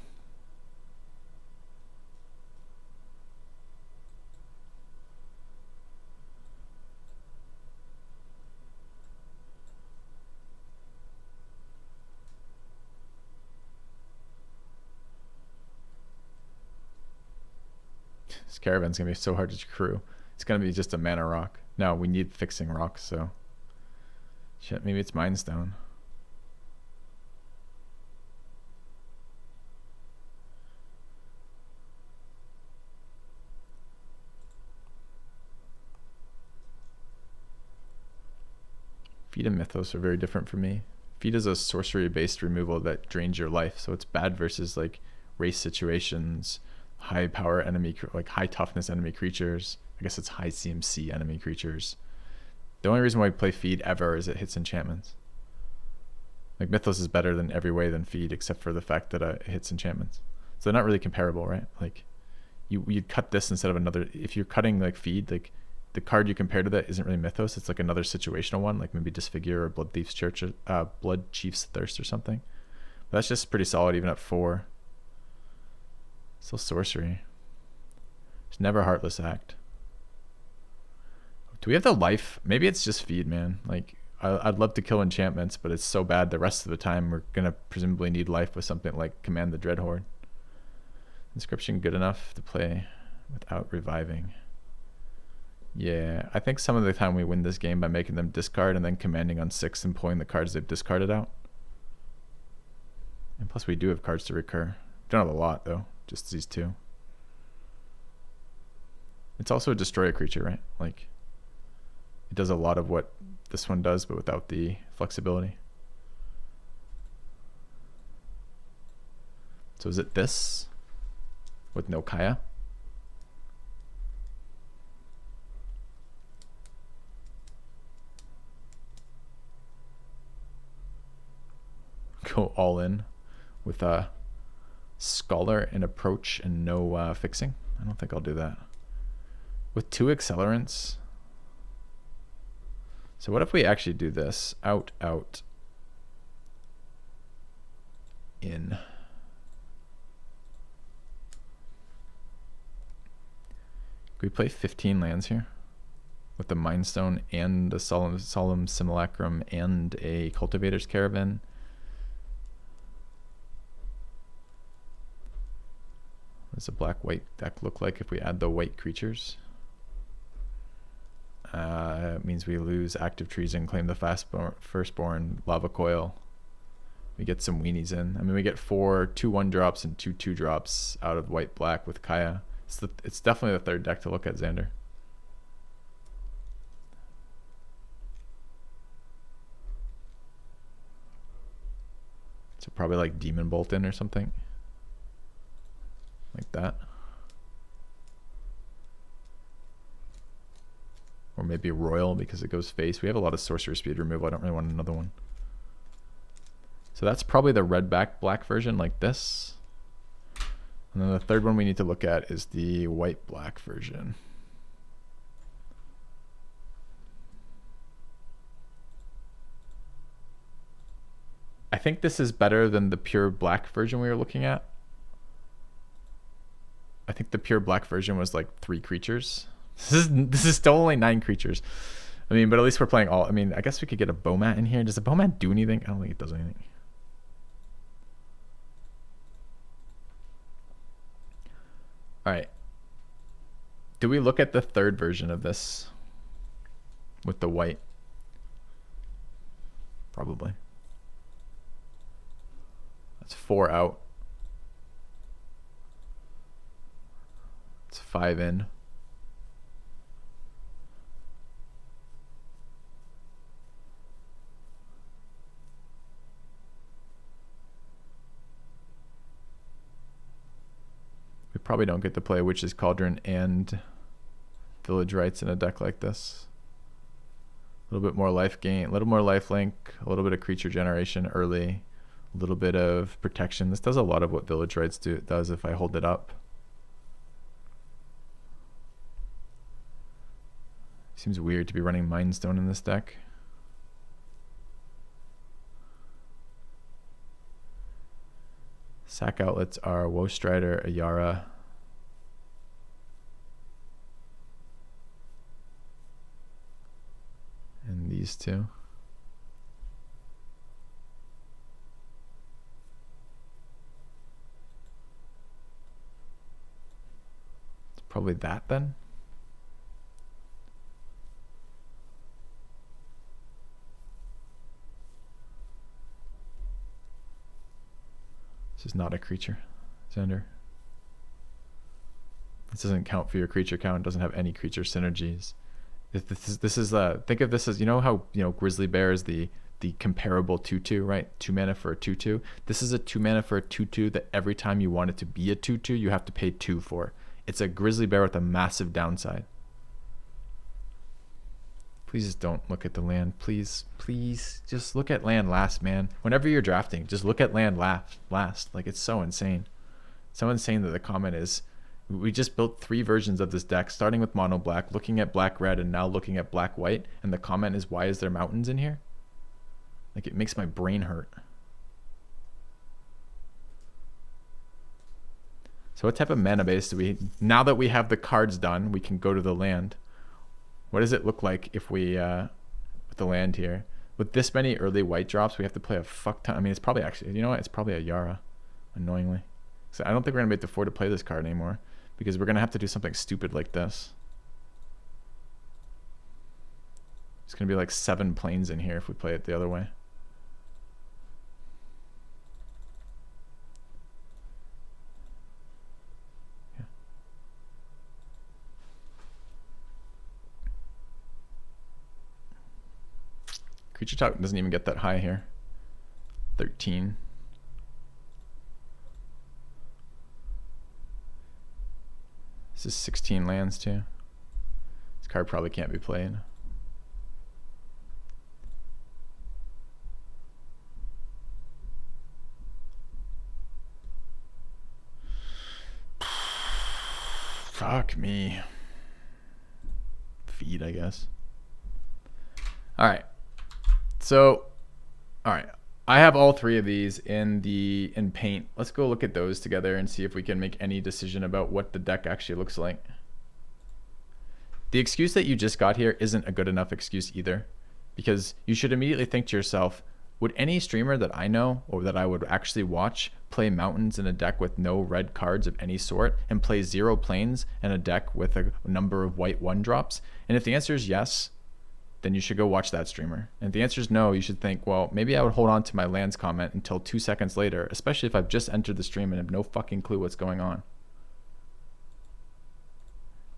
This Caravan's gonna be so hard to crew. It's gonna be just a mana rock. No, we need fixing rocks, so shit, maybe it's Mind Stone. Feed and Mythos are very different for me. Feed is a sorcery-based removal that drains your life, so it's bad versus like race situations, high power enemy, like high toughness enemy creatures. I guess it's high CMC enemy creatures. The only reason why I play Feed ever is it hits enchantments. Like Mythos is better than every way than Feed, except for the fact that it hits enchantments. So they're not really comparable, right? Like you'd cut this instead of another. If you're cutting like Feed, like the card you compare to that isn't really Mythos. It's like another situational one, like maybe Disfigure or Blood Thief's Church, Blood Chief's Thirst or something. But that's just pretty solid even at 4. Still sorcery. It's never Heartless Act. Do we have the life? Maybe it's just Feed, man. Like I'd love to kill enchantments, but it's so bad the rest of the time we're gonna presumably need life with something like Command the Dreadhorde. Inscription good enough to play without reviving. Yeah, I think some of the time we win this game by making them discard and then commanding on 6 and pulling the cards they've discarded out. And plus we do have cards to recur. Don't have a lot though, just these 2. It's also a destroy a creature, right? Like it does a lot of what this one does, but without the flexibility. So is it this with no Kaya? Go all in with a Scholar and Approach and no fixing. I don't think I'll do that. With 2 accelerants. So what if we actually do this? Out, out, in. Can we play 15 lands here? With the Mind Stone and a Solemn Simulacrum and a Cultivator's Caravan. What does a black-white deck look like if we add the white creatures? It means we lose Active Treason, claim the Firstborn, Lava Coil. We get some weenies in. I mean, we get 4 2/1 drops and 2 2 drops out of white-black with Kaya. It's definitely the third deck to look at, Xander. So probably like Demon Bolt in or something. Like that. Or maybe Royal because it goes face. We have a lot of sorcerer speed removal. I don't really want another one. So that's probably the red black version like this. And then the third one we need to look at is the white black version. I think this is better than the pure black version we were looking at. I think the pure black version was like 3 creatures. This is still only 9 creatures. I mean, but at least we're playing all. I mean, I guess we could get a Bomat in here. Does a Bomat do anything? I don't think it does anything. All right. Do we look at the third version of this with the white? Probably. That's 4 out. It's 5 in. We probably don't get to play Witch's Cauldron and Village Rites in a deck like this. A little bit more life gain, a little more life link, a little bit of creature generation early, a little bit of protection. This does a lot of what Village Rites does if I hold it up. Seems weird to be running Mind Stone in this deck. Sack outlets are Woe Strider, Ayara, and these 2. It's probably that then. This is not a creature, Xander. This doesn't count for your creature count. It doesn't have any creature synergies. This is think of this as, you know how, you know, Grizzly Bear is the comparable 2/2, right? 2 mana for a 2/2. This is a 2 mana for a 2/2 that every time you want it to be a 2/2, you have to pay 2 for. It's a Grizzly Bear with a massive downside. Please just don't look at the land. Please just look at land last, man. Whenever you're drafting, just look at land last. Like, it's so insane. So insane that the comment is, we just built 3 versions of this deck, starting with mono black, looking at black red, and now looking at black white, and the comment is, why is there mountains in here? Like, it makes my brain hurt. So what type of mana base do we, now that we have the cards done, we can go to the land. What does it look like if we, with the land here? With this many early white drops, we have to play a fuck ton. I mean, it's probably actually, you know what? It's probably a Yara, annoyingly. So I don't think we're going to be able to afford to play this card anymore, because we're going to have to do something stupid like this. It's going to be like 7 planes in here if we play it the other way. Creature talk doesn't even get that high here. 13. This is 16 lands too. This card probably can't be played. Fuck me. Feed, I guess. All right. So, all right, I have all 3 of these in Paint. Let's go look at those together and see if we can make any decision about what the deck actually looks like. The excuse that you just got here isn't a good enough excuse either, because you should immediately think to yourself, would any streamer that I know or that I would actually watch play mountains in a deck with no red cards of any sort and play 0 planes in a deck with a number of white 1-drops? And if the answer is yes, then you should go watch that streamer. And if the answer is no, you should think, well, maybe I would hold on to my lands comment until 2 seconds later, especially if I've just entered the stream and have no fucking clue what's going on.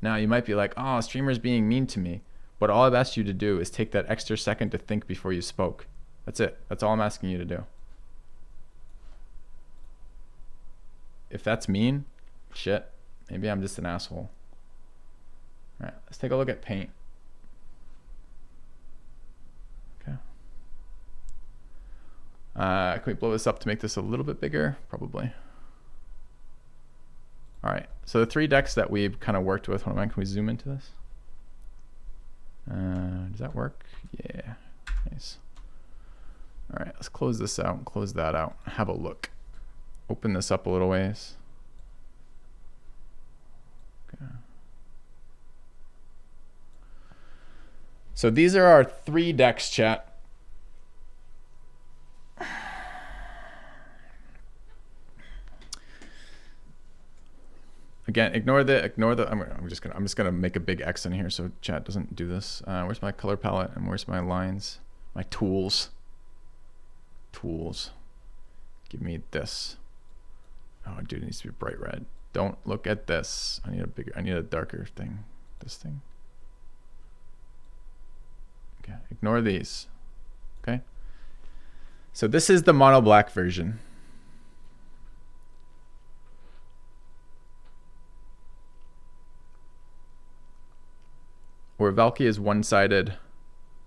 Now, you might be like, oh, streamer's being mean to me. But all I've asked you to do is take that extra second to think before you spoke. That's it. That's all I'm asking you to do. If that's mean, shit, maybe I'm just an asshole. All right, let's take a look at Paint. Can we blow this up to make this a little bit bigger? Probably. All right, so the 3 decks that we've kind of worked with, hold on, can we zoom into this? Does that work? Yeah, nice. All right, let's close this out and close that out. Have a look. Open this up a little ways. Okay. So these are our 3 decks, chat. Again, ignore the. I'm just gonna make a big X in here so chat doesn't do this. Where's my color palette and where's my lines? My tools. Tools. Give me this. Oh, dude, it needs to be bright red. Don't look at this. I need a darker thing. This thing. Okay, ignore these. Okay. So this is the mono black version. Where Valky is one-sided,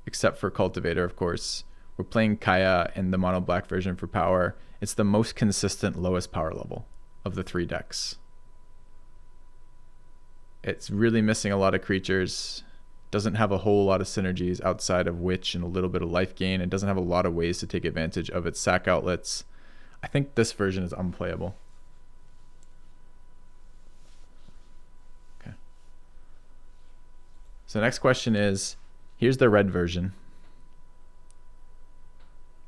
except for Cultivator, of course. We're playing Kaya in the mono black version for power. It's the most consistent, lowest power level of the 3 decks. It's really missing a lot of creatures. Doesn't have a whole lot of synergies outside of Witch and a little bit of life gain. It doesn't have a lot of ways to take advantage of its sack outlets. I think this version is unplayable. So the next question is, here's the red version.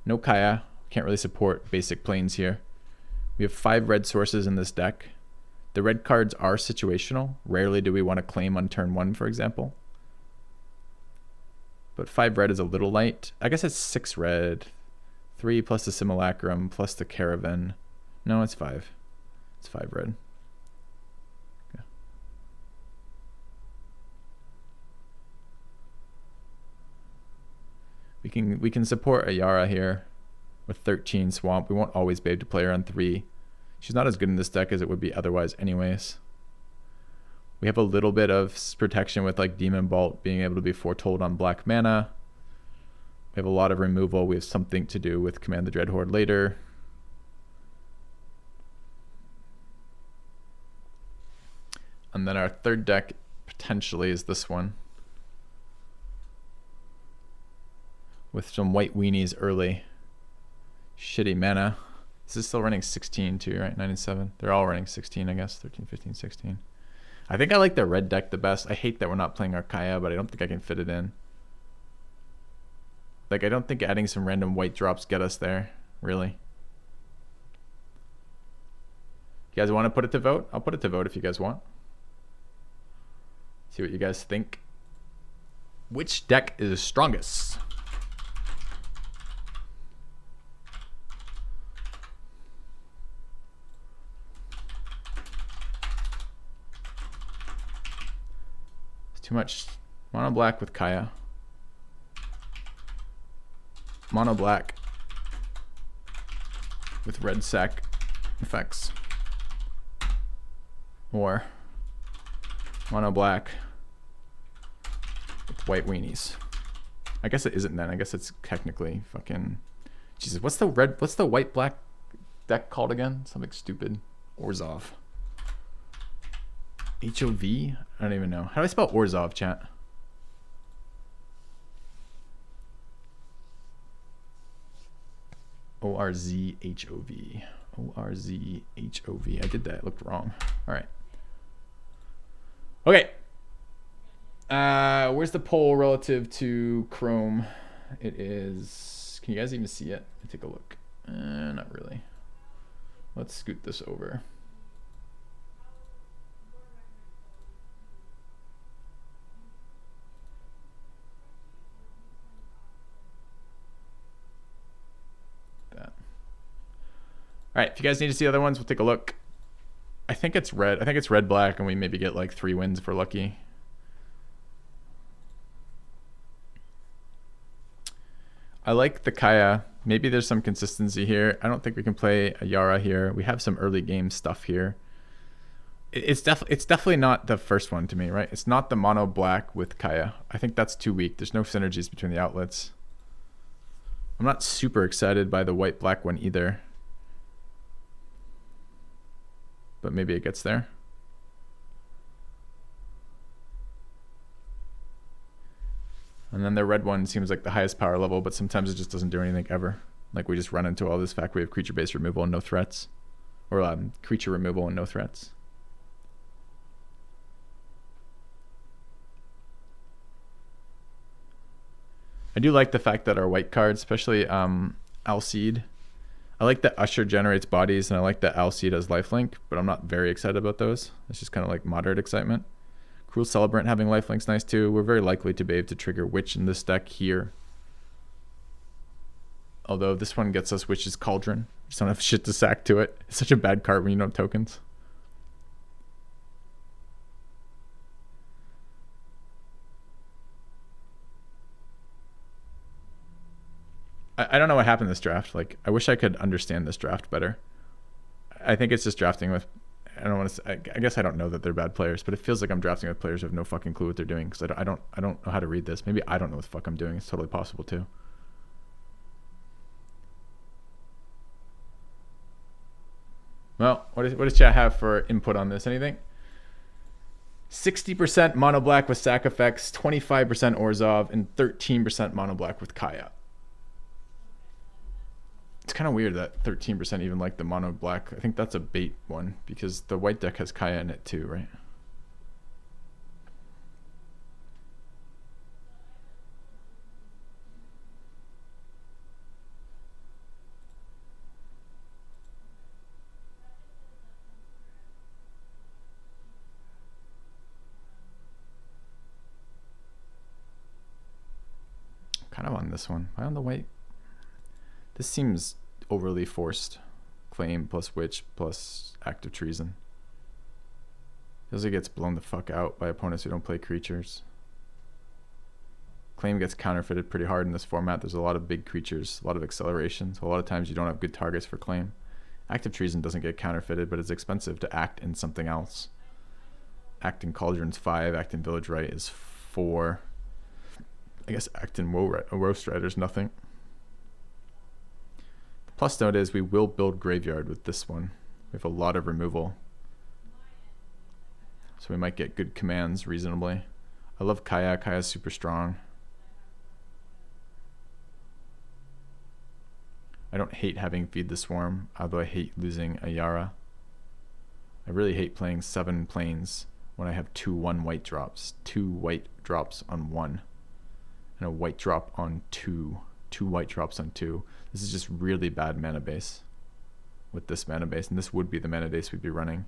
No Kaya, can't really support basic planes here. We have 5 red sources in this deck. The red cards are situational. Rarely do we want to claim on turn 1, for example. But 5 red is a little light. I guess it's 6 red. 3 plus the Simulacrum plus the Caravan. No, it's 5. It's 5 red. Okay. we can support a Yara here with 13 Swamp. We won't always be able to play her on 3. She's not as good in this deck as it would be otherwise anyways. We have a little bit of protection with like Demon Bolt being able to be foretold on black mana. We have a lot of removal. We have something to do with Command the Dreadhorde later. And then our third deck potentially is this one, with some white weenies early. Shitty mana. This is still running 16 too, right? 9 and 7. They're all running 16, I guess. 13, 15, 16. I think I like the red deck the best. I hate that we're not playing Archaea, but I don't think I can fit it in. Like, I don't think adding some random white drops get us there, really. You guys want to put it to vote? I'll put it to vote if you guys want. See what you guys think. Which deck is strongest? It's too much mono black with Kaya. Mono black with red sack effects. Or mono black with white weenies. I guess it isn't then. I guess it's technically fucking... Jesus, what's the white black deck called again? Something stupid. Orzhov. H-O-V? I don't even know. How do I spell Orzhov, chat? O-R-Z-H-O-V. O-R-Z-H-O-V. I did that. It looked wrong. All right. Okay. Where's the poll relative to Chrome? It is... Can you guys even see it? Take a look. Not really. Let's scoot this over. All right, if you guys need to see other ones, we'll take a look. I think it's red. I think it's red black, and we maybe get like 3 wins if we're lucky. I like the Kaya. Maybe there's some consistency here. I don't think we can play a Yara here. We have some early game stuff here. It's definitely not the first one to me, right? It's not the mono black with Kaya. I think that's too weak. There's no synergies between the outlets. I'm not super excited by the white black one either. But maybe it gets there. And then the red one seems like the highest power level, but sometimes it just doesn't do anything ever. Like we just run into all this fact we have creature-based removal and no threats. Or creature removal and no threats. I do like the fact that our white cards, especially Alseed, I like that Usher generates bodies, and I like that Alseed has lifelink, but I'm not very excited about those. It's just kind of like moderate excitement. Cruel Celebrant having lifelink's nice too. We're very likely to be able to trigger Witch in this deck here. Although this one gets us Witch's Cauldron. Just don't have shit to sack to it. It's such a bad card when you don't have tokens. I don't know what happened this draft. Like, I wish I could understand this draft better. I think it's just drafting with... I don't want to... I guess I don't know that they're bad players, but it feels like I'm drafting with players who have no fucking clue what they're doing, because I don't know how to read this. Maybe I don't know what the fuck I'm doing. It's totally possible too. Well, what does chat have for input on this? Anything? 60% mono black with sack effects, 25% Orzhov, and 13% mono black with Kaya. It's kind of weird that 13% even like the mono black. I think that's a bait one because the white deck has Kaya in it too, right? Kind of on this one. Am I on the white? This seems overly forced. Claim plus Witch plus Act of Treason. Feels like it gets blown the fuck out by opponents who don't play creatures. Claim gets counterfeited pretty hard in this format. There's a lot of big creatures, a lot of acceleration, so a lot of times you don't have good targets for Claim. Active Treason doesn't get counterfeited, but it's expensive to act in something else. Act in Cauldron's 5, act in Village Rite is 4. I guess act in Woe Strider's nothing. The plus note is we will build Graveyard with this one. We have a lot of removal. So we might get good commands reasonably. I love Kaya. Kaya's super strong. I don't hate having Feed the Swarm, although I hate losing a Yara. I really hate playing 7 planes when I have 2 1 white drops. 2 white drops on 1. And a white drop on 2. 2 white drops on 2. This is just really bad mana base with this mana base. And this would be the mana base we'd be running.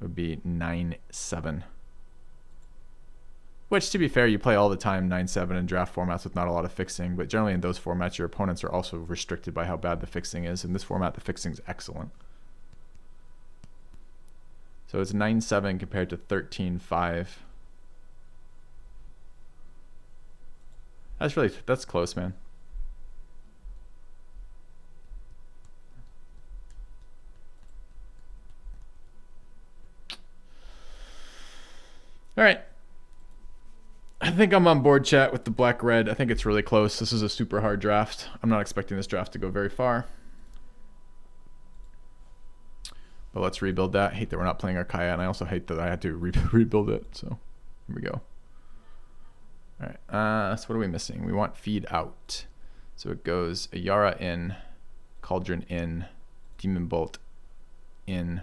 It would be 9-7. Which, to be fair, you play all the time 9-7 in draft formats with not a lot of fixing, but generally in those formats your opponents are also restricted by how bad the fixing is. In this format the fixing is excellent. So it's 9-7 compared to 13-5. That's close, man. All right. I think I'm on board, chat, with the black-red. I think it's really close. This is a super hard draft. I'm not expecting this draft to go very far. But let's rebuild that. I hate that we're not playing our Kaya, and I also hate that I had to rebuild it. So here we go. All right. So what are we missing? We want Feed out. So it goes a Yara in, Cauldron in, Demon Bolt in,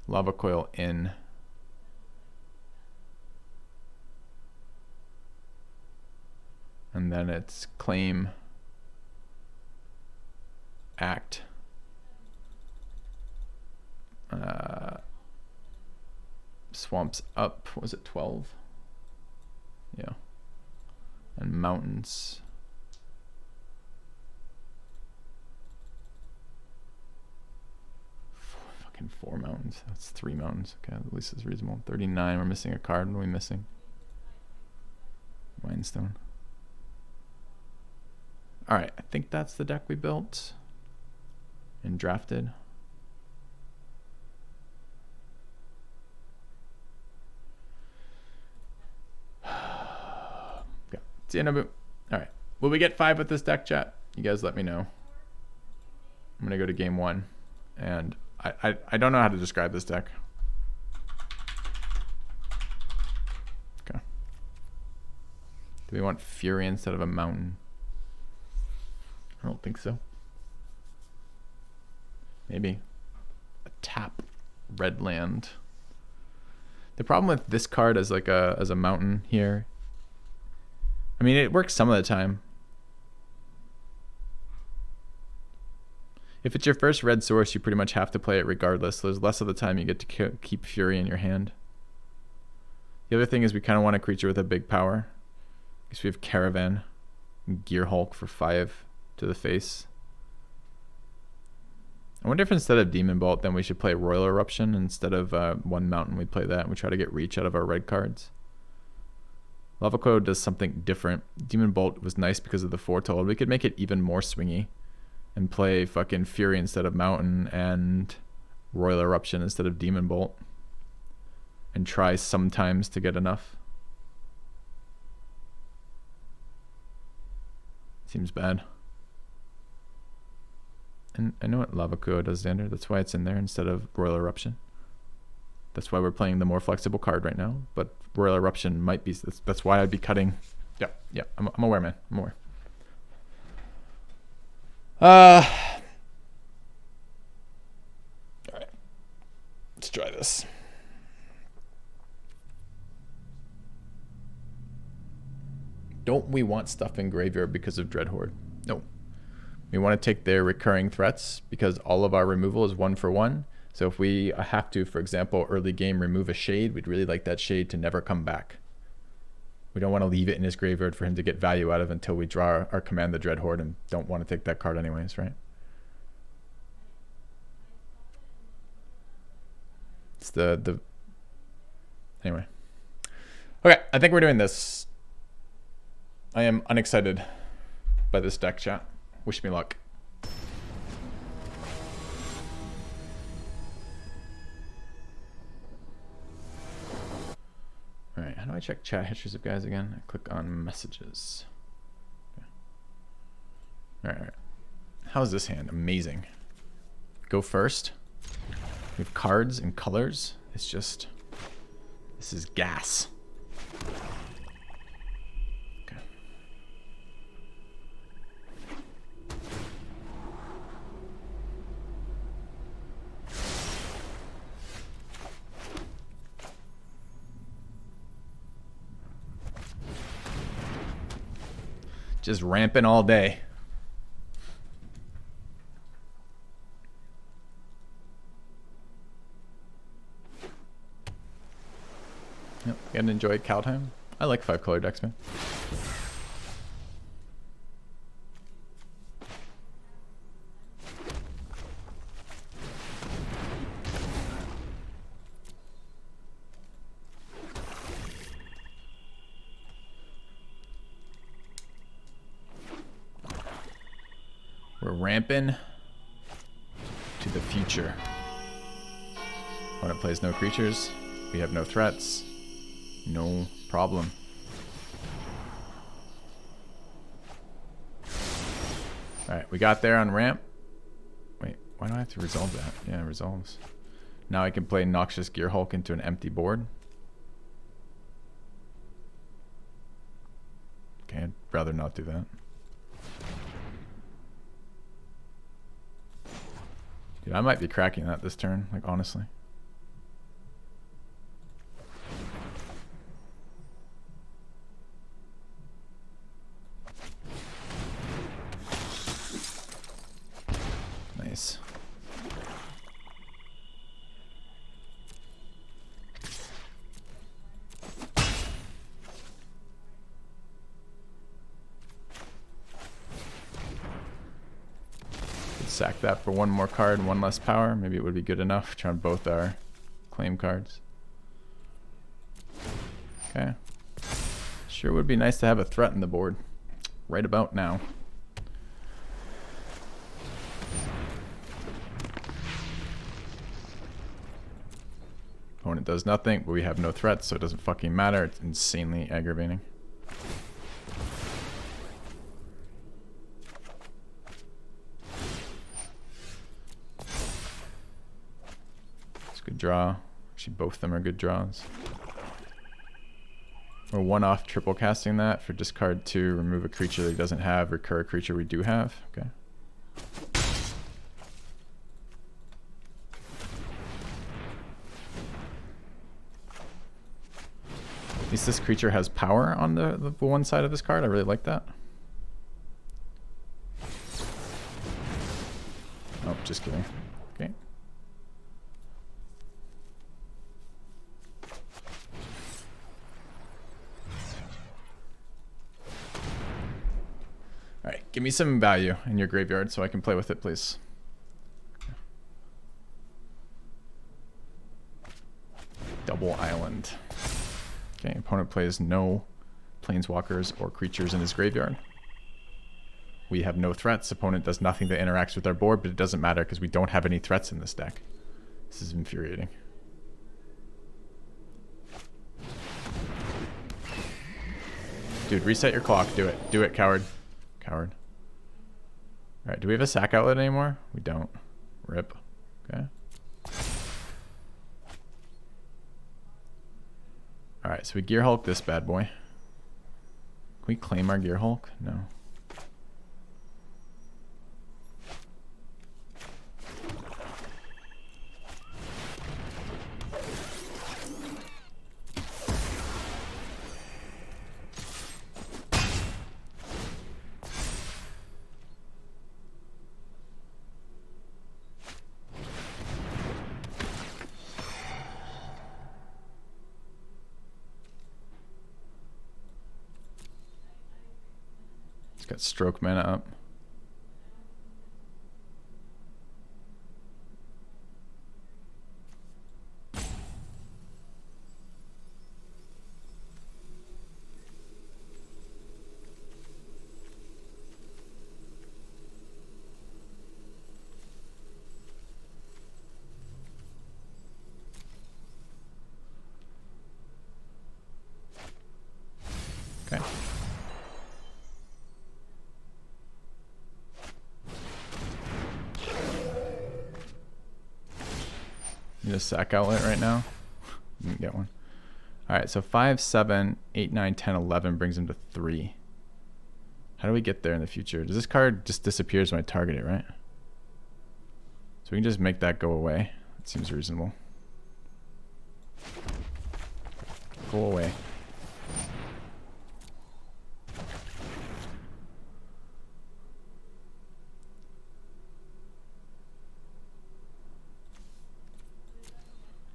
Lava Coil in, and then it's Claim, Act, Swamps up. Was it 12? Yeah. And Mountains. Fucking 4 mountains. That's 3 mountains. Okay, at least it's reasonable. 39. We're missing a card. What are we missing? Mindstone. All right, I think that's the deck we built and drafted. Yeah, see you in a bit. All right, will we get 5 with this deck, chat? You guys let me know. I'm gonna go to game 1, and I don't know how to describe this deck. Okay. Do we want Fury instead of a mountain? I don't think so. Maybe a tap red land. The problem with this card as like as a mountain here, I mean, it works some of the time. If it's your first red source, you pretty much have to play it regardless. So there's less of the time you get to keep Fury in your hand. The other thing is we kind of want a creature with a big power. Because we have Caravan and Gear Hulk for 5 to the face. I wonder if instead of Demon Bolt, then we should play Royal Eruption. Instead of 1 mountain, we play that and we try to get reach out of our red cards. Lava Coil does something different. Demon Bolt was nice because of the Foretold. We could make it even more swingy and play fucking Fury instead of mountain and Royal Eruption instead of Demon Bolt. And try sometimes to get enough. Seems bad. And I know what Lava Coil does, Xander. That's why it's in there instead of Royal Eruption. That's why we're playing the more flexible card right now. But Royal Eruption might be... That's why I'd be cutting... Yeah, I'm aware, man. I'm aware. Alright. Let's try this. Don't we want stuff in Graveyard because of Dreadhorde? No. We want to take their recurring threats because all of our removal is 1 for 1. So if we have to, for example, early game remove a Shade, we'd really like that Shade to never come back. We don't want to leave it in his graveyard for him to get value out of until we draw our Command the Dreadhorde and don't want to take that card anyways, right? It's the anyway. Okay, I think we're doing this. I am unexcited by this deck, chat. Wish me luck. Alright, how do I check chat histories of guys again? I click on messages. Okay. Alright. How's this hand? Amazing. Go first. We have cards and colors. It's just... This is gas. Okay. Just ramping all day. Yep, and enjoy cow time. I like 5-color decks, man. We're ramping to the future. Opponent plays no creatures. We have no threats. No problem. Alright, we got there on ramp. Wait, why do I have to resolve that? Yeah, it resolves. Now I can play Noxious Gearhulk into an empty board. Okay, I'd rather not do that. Dude, I might be cracking that this turn, like honestly. Nice. Could sack that for one more card and one less power. Maybe it would be good enough to on both our claim cards. Okay. Sure would be nice to have a threat in the board right about now. Opponent does nothing, but we have no threats, so it doesn't fucking matter. It's insanely aggravating. It's a good draw. Actually, both of them are good draws. We're one off triple casting that for discard 2, remove a creature that he doesn't have, recur a creature we do have. Okay. At least this creature has power on the one side of this card. I really like that. Oh, just kidding. Okay. Alright, give me some value in your graveyard so I can play with it, please. Double island. Okay, opponent plays no planeswalkers or creatures in his graveyard. We have no threats. Opponent does nothing that interacts with our board, but it doesn't matter because we don't have any threats in this deck. This is infuriating. Dude, reset your clock. Do it. Do it, coward. Coward. Alright, do we have a sack outlet anymore? We don't. Rip. Okay. Alright, so we Gear Hulk this bad boy. Can we claim our Gear Hulk? No. It's got stroke mana up. Need a sack outlet right now. Didn't get one. All right, so 5, 7, 8, 9, 10, 11 brings him to 3. How do we get there in the future? Does this card just disappears when I target it, right? So we can just make that go away. That seems reasonable. Go away.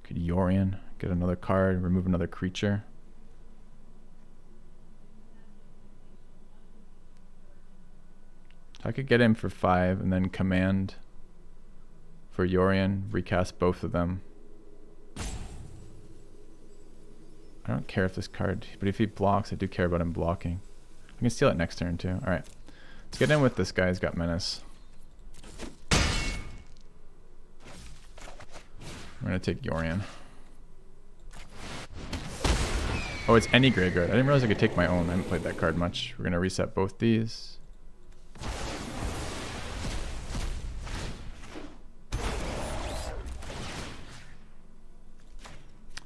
Could Yorian get another card, remove another creature. I could get him for 5 and then command for Yorian, recast both of them. I don't care if this card, but if he blocks, I do care about him blocking. I can steal it next turn too. All right, let's get in with this guy. He's got menace. We're gonna take Yorian. Oh, it's any graveyard. I didn't realize I could take my own. I haven't played that card much. We're gonna reset both these.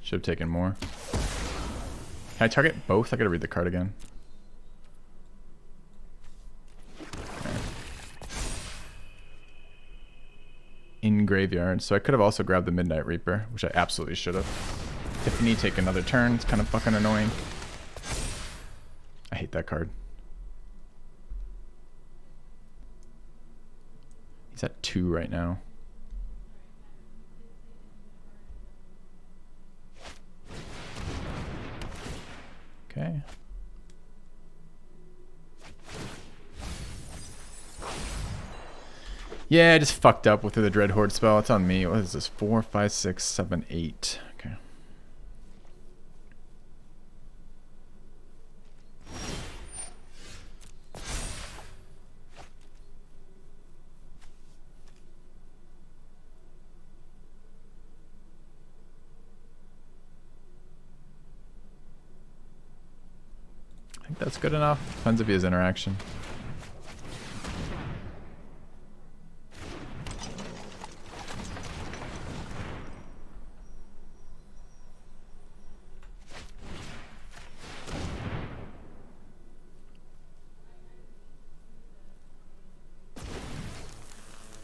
Should have taken more. Can I target both? I gotta read the card again. Okay. In graveyard. So I could have also grabbed the Midnight Reaper, which I absolutely should have. Tiffany, take another turn. It's kind of fucking annoying. I hate that card. He's at 2 right now. Okay. Yeah, I just fucked up with the Dread Horde spell. It's on me. What is this? 4, 5, 6, 7, 8. Okay. I think that's good enough. Depends if he has interaction.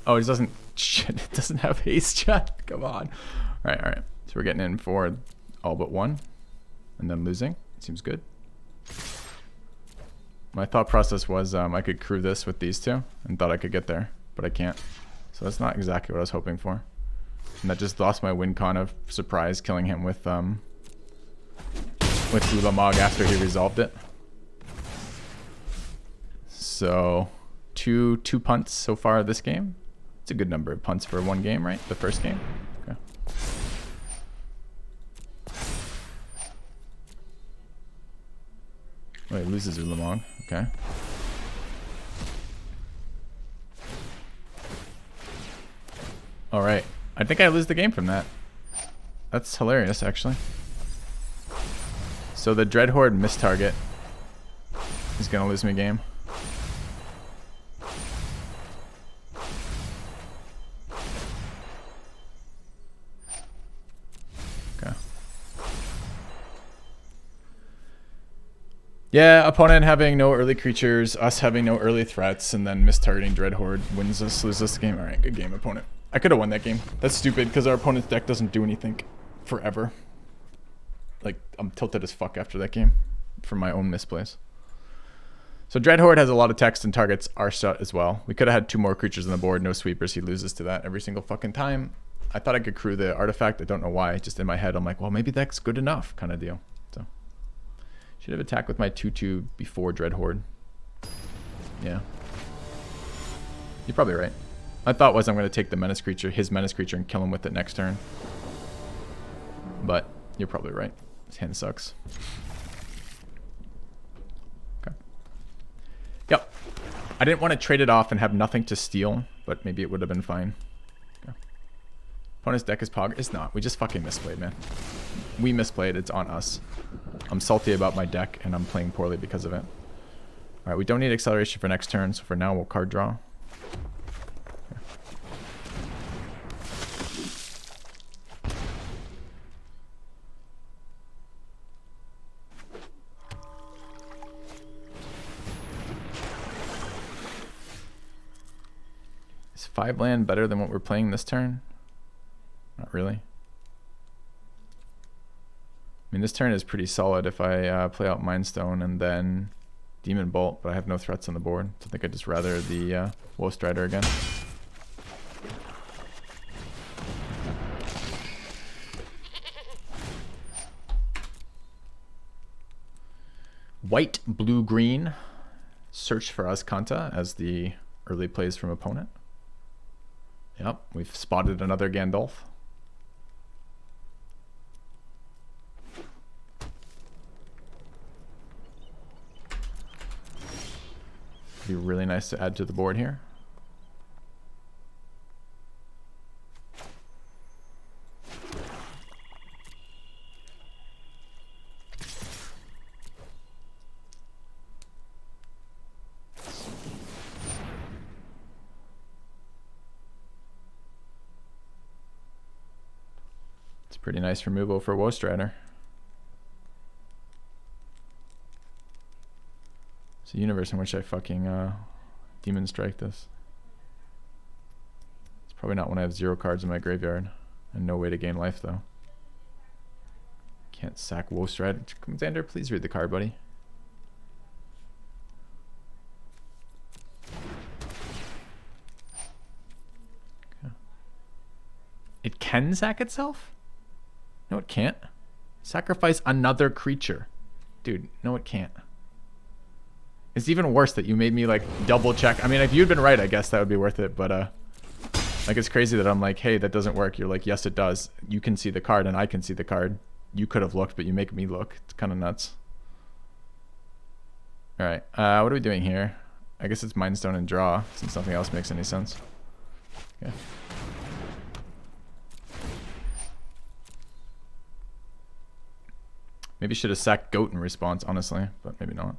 Oh, it doesn't. Shit, it doesn't have haste chat. Come on. All right. So we're getting in for all but 1, and then losing. Seems good. My thought process was I could crew this with these two and thought I could get there, but I can't. So that's not exactly what I was hoping for. And that just lost my win con of surprise killing him with Ulamog after he resolved it. So two punts so far this game. It's a good number of punts for one game, right? The first game. Okay. Oh, he loses Ulamog. Okay. All right. I think I lose the game from that. That's hilarious, actually. So the Dread Horde missed target. He's gonna lose me a game. Okay. Yeah, opponent having no early creatures, us having no early threats, and then mistargeting Dread Horde wins us, loses us the game. All right, good game, opponent. I could have won that game. That's stupid because our opponent's deck doesn't do anything forever. Like, I'm tilted as fuck after that game from my own misplays. So Dread Horde has a lot of text and targets our shot as well. We could have had 2 more creatures on the board, no sweepers. He loses to that every single fucking time. I thought I could crew the artifact. I don't know why. Just in my head, I'm like, well, maybe that's good enough kind of deal. So should have attacked with my 2/2 before Dread Horde. Yeah. You're probably right. My thought was I'm going to take the menace creature, his menace creature, and kill him with it next turn. But you're probably right. His hand sucks. Okay. Yep. I didn't want to trade it off and have nothing to steal, but maybe it would have been fine. Okay. Opponent's deck is Pog. It's not. We just fucking misplayed, man. We misplayed. It's on us. I'm salty about my deck, and I'm playing poorly because of it. Alright, we don't need acceleration for next turn, so for now we'll card draw. Is 5 land better than what we're playing this turn? Not really. I mean, this turn is pretty solid if I play out Mind Stone and then Demon Bolt, but I have no threats on the board. So I think I'd just rather the Woe Strider again. White, blue, green. Search for Azcanta as the early plays from opponent. Yep, we've spotted another Gandalf. Be really nice to add to the board here. It's pretty nice removal for Woe Strider. It's a universe in which I fucking Demon Strike this. It's probably not when I have 0 cards in my graveyard and no way to gain life though. Can't sack Woe Strider. Xander, please read the card, buddy. Okay. It can sack itself? No, it can't. Sacrifice another creature. Dude, no, it can't. It's even worse that you made me like double check. I mean, if you'd been right, I guess that would be worth it. But like, it's crazy that I'm like, hey, that doesn't work. You're like, yes, it does. You can see the card and I can see the card. You could have looked, but you make me look. It's kind of nuts. All right. What are we doing here? I guess it's Mind Stone and draw since nothing else makes any sense. Okay. Maybe should have sacked Goat in response, honestly, but maybe not.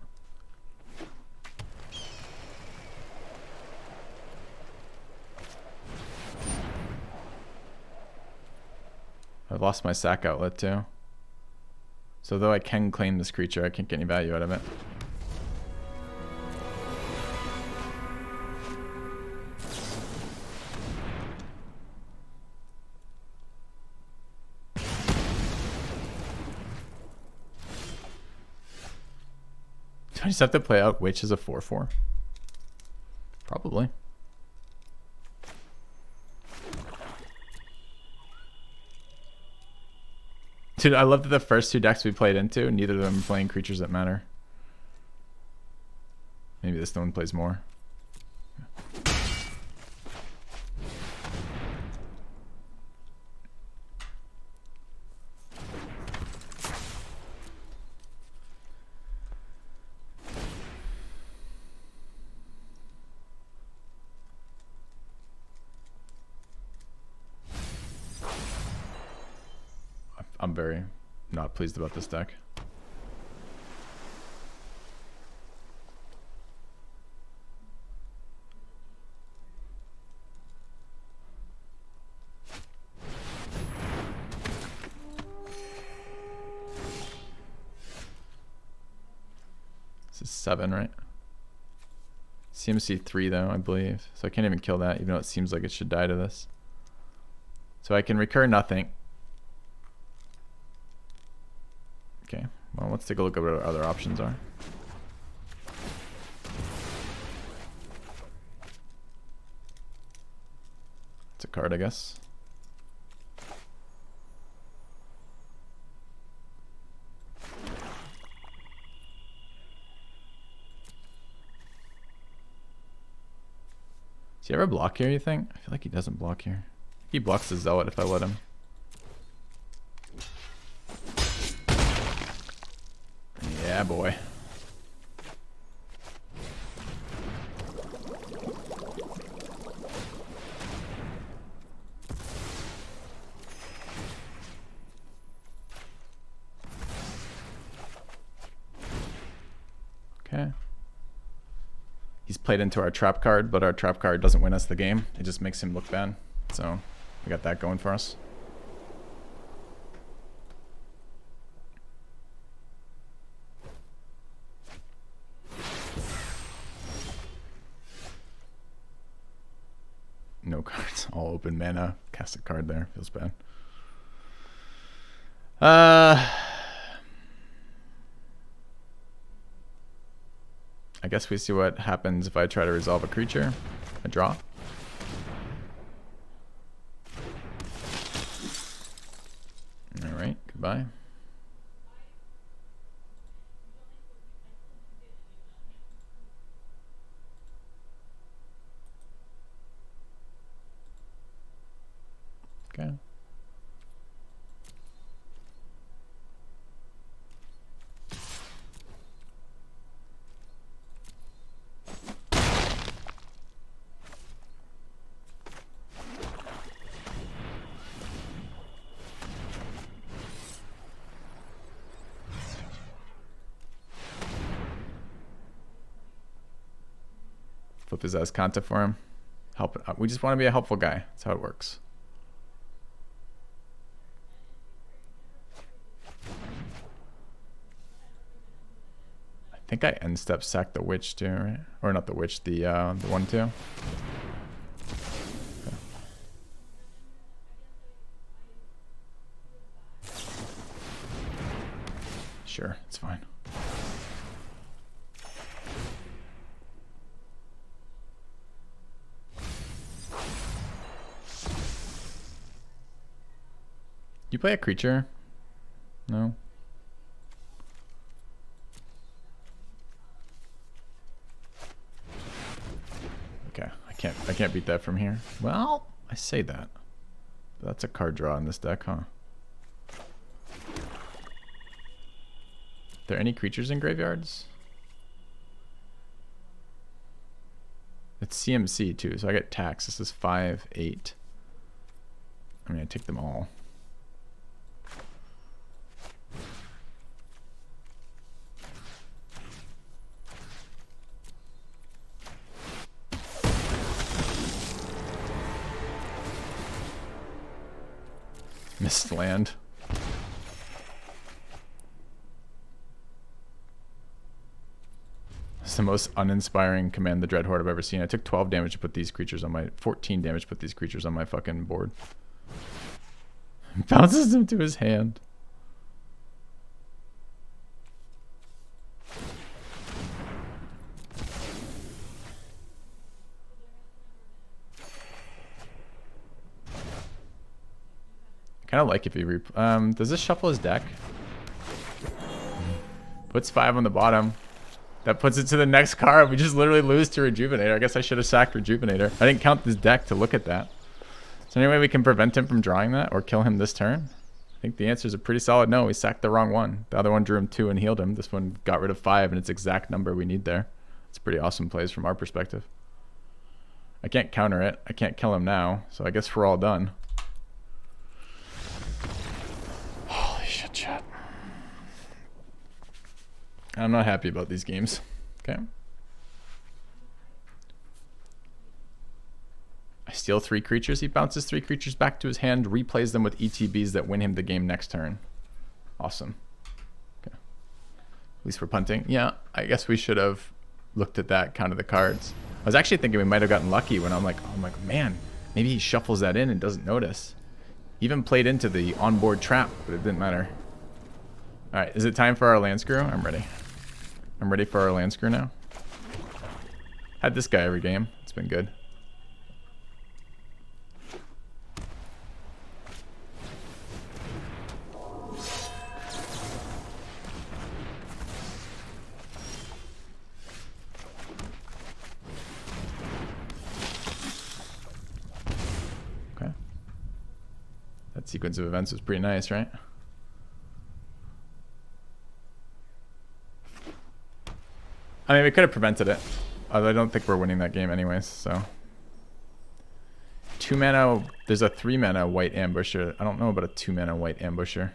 I've lost my sack outlet too. So though I can claim this creature, I can't get any value out of it. Do I just have to play out Witch as a 4/4? Probably. Dude, I love that the first 2 decks we played into, neither of them are playing creatures that matter. Maybe this one plays more. I'm very not pleased about this deck. This is 7, right? CMC 3 though, I believe. So I can't even kill that, even though it seems like it should die to this. So I can recur nothing. Okay, well, let's take a look at what our other options are. It's a card, I guess. Does he ever block here, you think? I feel like he doesn't block here. He blocks the Zealot if I let him. Yeah, boy. Okay. He's played into our trap card, but our trap card doesn't win us the game. It just makes him look bad. So we got that going for us. no cards. All open mana. Cast a card there. Feels bad. I guess we see what happens if I try to resolve a creature. A draw. Alright, goodbye. Okay. Flip his Azcanta for him. Help. We just want to be a helpful guy. That's how it works. I think I end step sack the witch too, right? Or not the witch, the 1/2. Okay. Sure, it's fine. You play a creature? No. Okay, I can't beat that from here. Well, I say that. But that's a card draw in this deck, huh? Are there any creatures in graveyards? It's CMC too, so I get tax. This is 5, 8. I mean, I take them all. Missed land. It's the most uninspiring command the Dreadhorde I've ever seen. I took 12 damage to put these creatures on my 14 damage to put these creatures on my fucking board. Bounces them to his hand. Kind of like if he does this shuffle his deck? Puts 5 on the bottom. That puts it to the next card. We just literally lose to Rejuvenator. I guess I should have sacked Rejuvenator. I didn't count this deck to look at that. Is there any way we can prevent him from drawing that or kill him this turn? I think the answer is a pretty solid no. We sacked the wrong one. The other one drew him 2 and healed him. This one got rid of 5 and it's exact number we need there. It's pretty awesome plays from our perspective. I can't counter it. I can't kill him now. So I guess we're all done. Holy shit, chat. I'm not happy about these games. Okay. I steal 3 creatures. He bounces 3 creatures back to his hand, replays them with ETBs that win him the game next turn. Awesome. Okay. At least we're punting. Yeah, I guess we should have looked at that, counted the cards. I was actually thinking we might have gotten lucky when I'm like, man, maybe he shuffles that in and doesn't notice. Even played into the onboard trap, but it didn't matter. All right, is it time for our land screw? I'm ready. I'm ready for our land screw now. Had this guy every game. It's been good. Okay. That sequence of events was pretty nice, right? I mean, we could have prevented it. Although I don't think we're winning that game anyways, so. 2 mana, there's a 3 mana white ambusher. I don't know about a 2 mana white ambusher.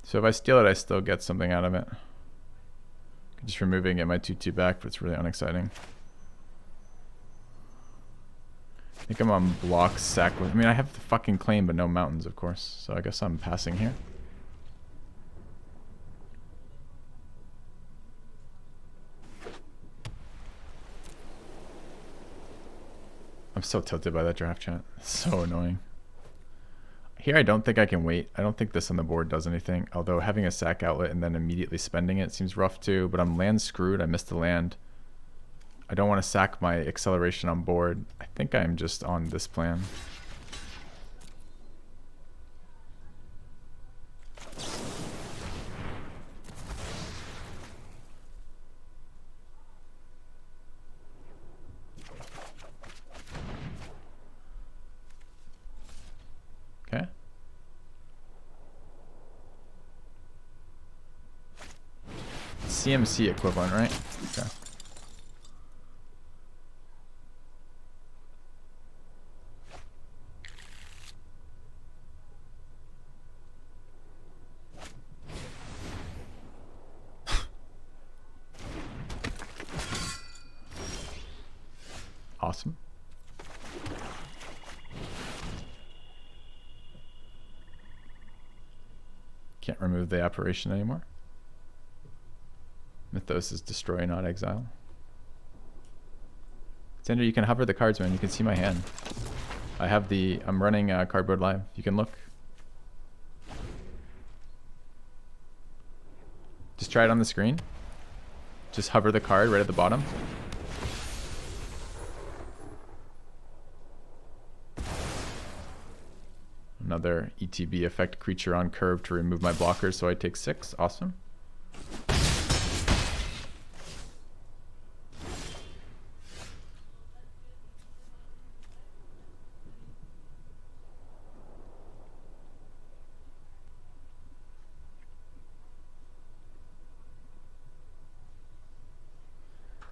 So if I steal it, I still get something out of it. Just removing it, my 2/2 back, but it's really unexciting. I think I'm on block sack with. I mean, I have the fucking claim, but no mountains, of course. So I guess I'm passing here. I'm so tilted by that draft chat. It's so annoying. Here, I don't think I can wait. I don't think this on the board does anything. Although having a sack outlet and then immediately spending it seems rough too. But I'm land screwed. I missed the land. I don't want to sack my acceleration on board. I think I'm just on this plan. Okay. CMC equivalent, right? Okay. Awesome. Can't remove the apparition anymore. Mythos is destroy, not exile. Xander, you can hover the cards, man. You can see my hand. I have the... I'm running Cardboard Live. You can look. Just try it on the screen. Just hover the card right at the bottom. Another ETB effect creature on curve to remove my blockers, so I take 6. Awesome.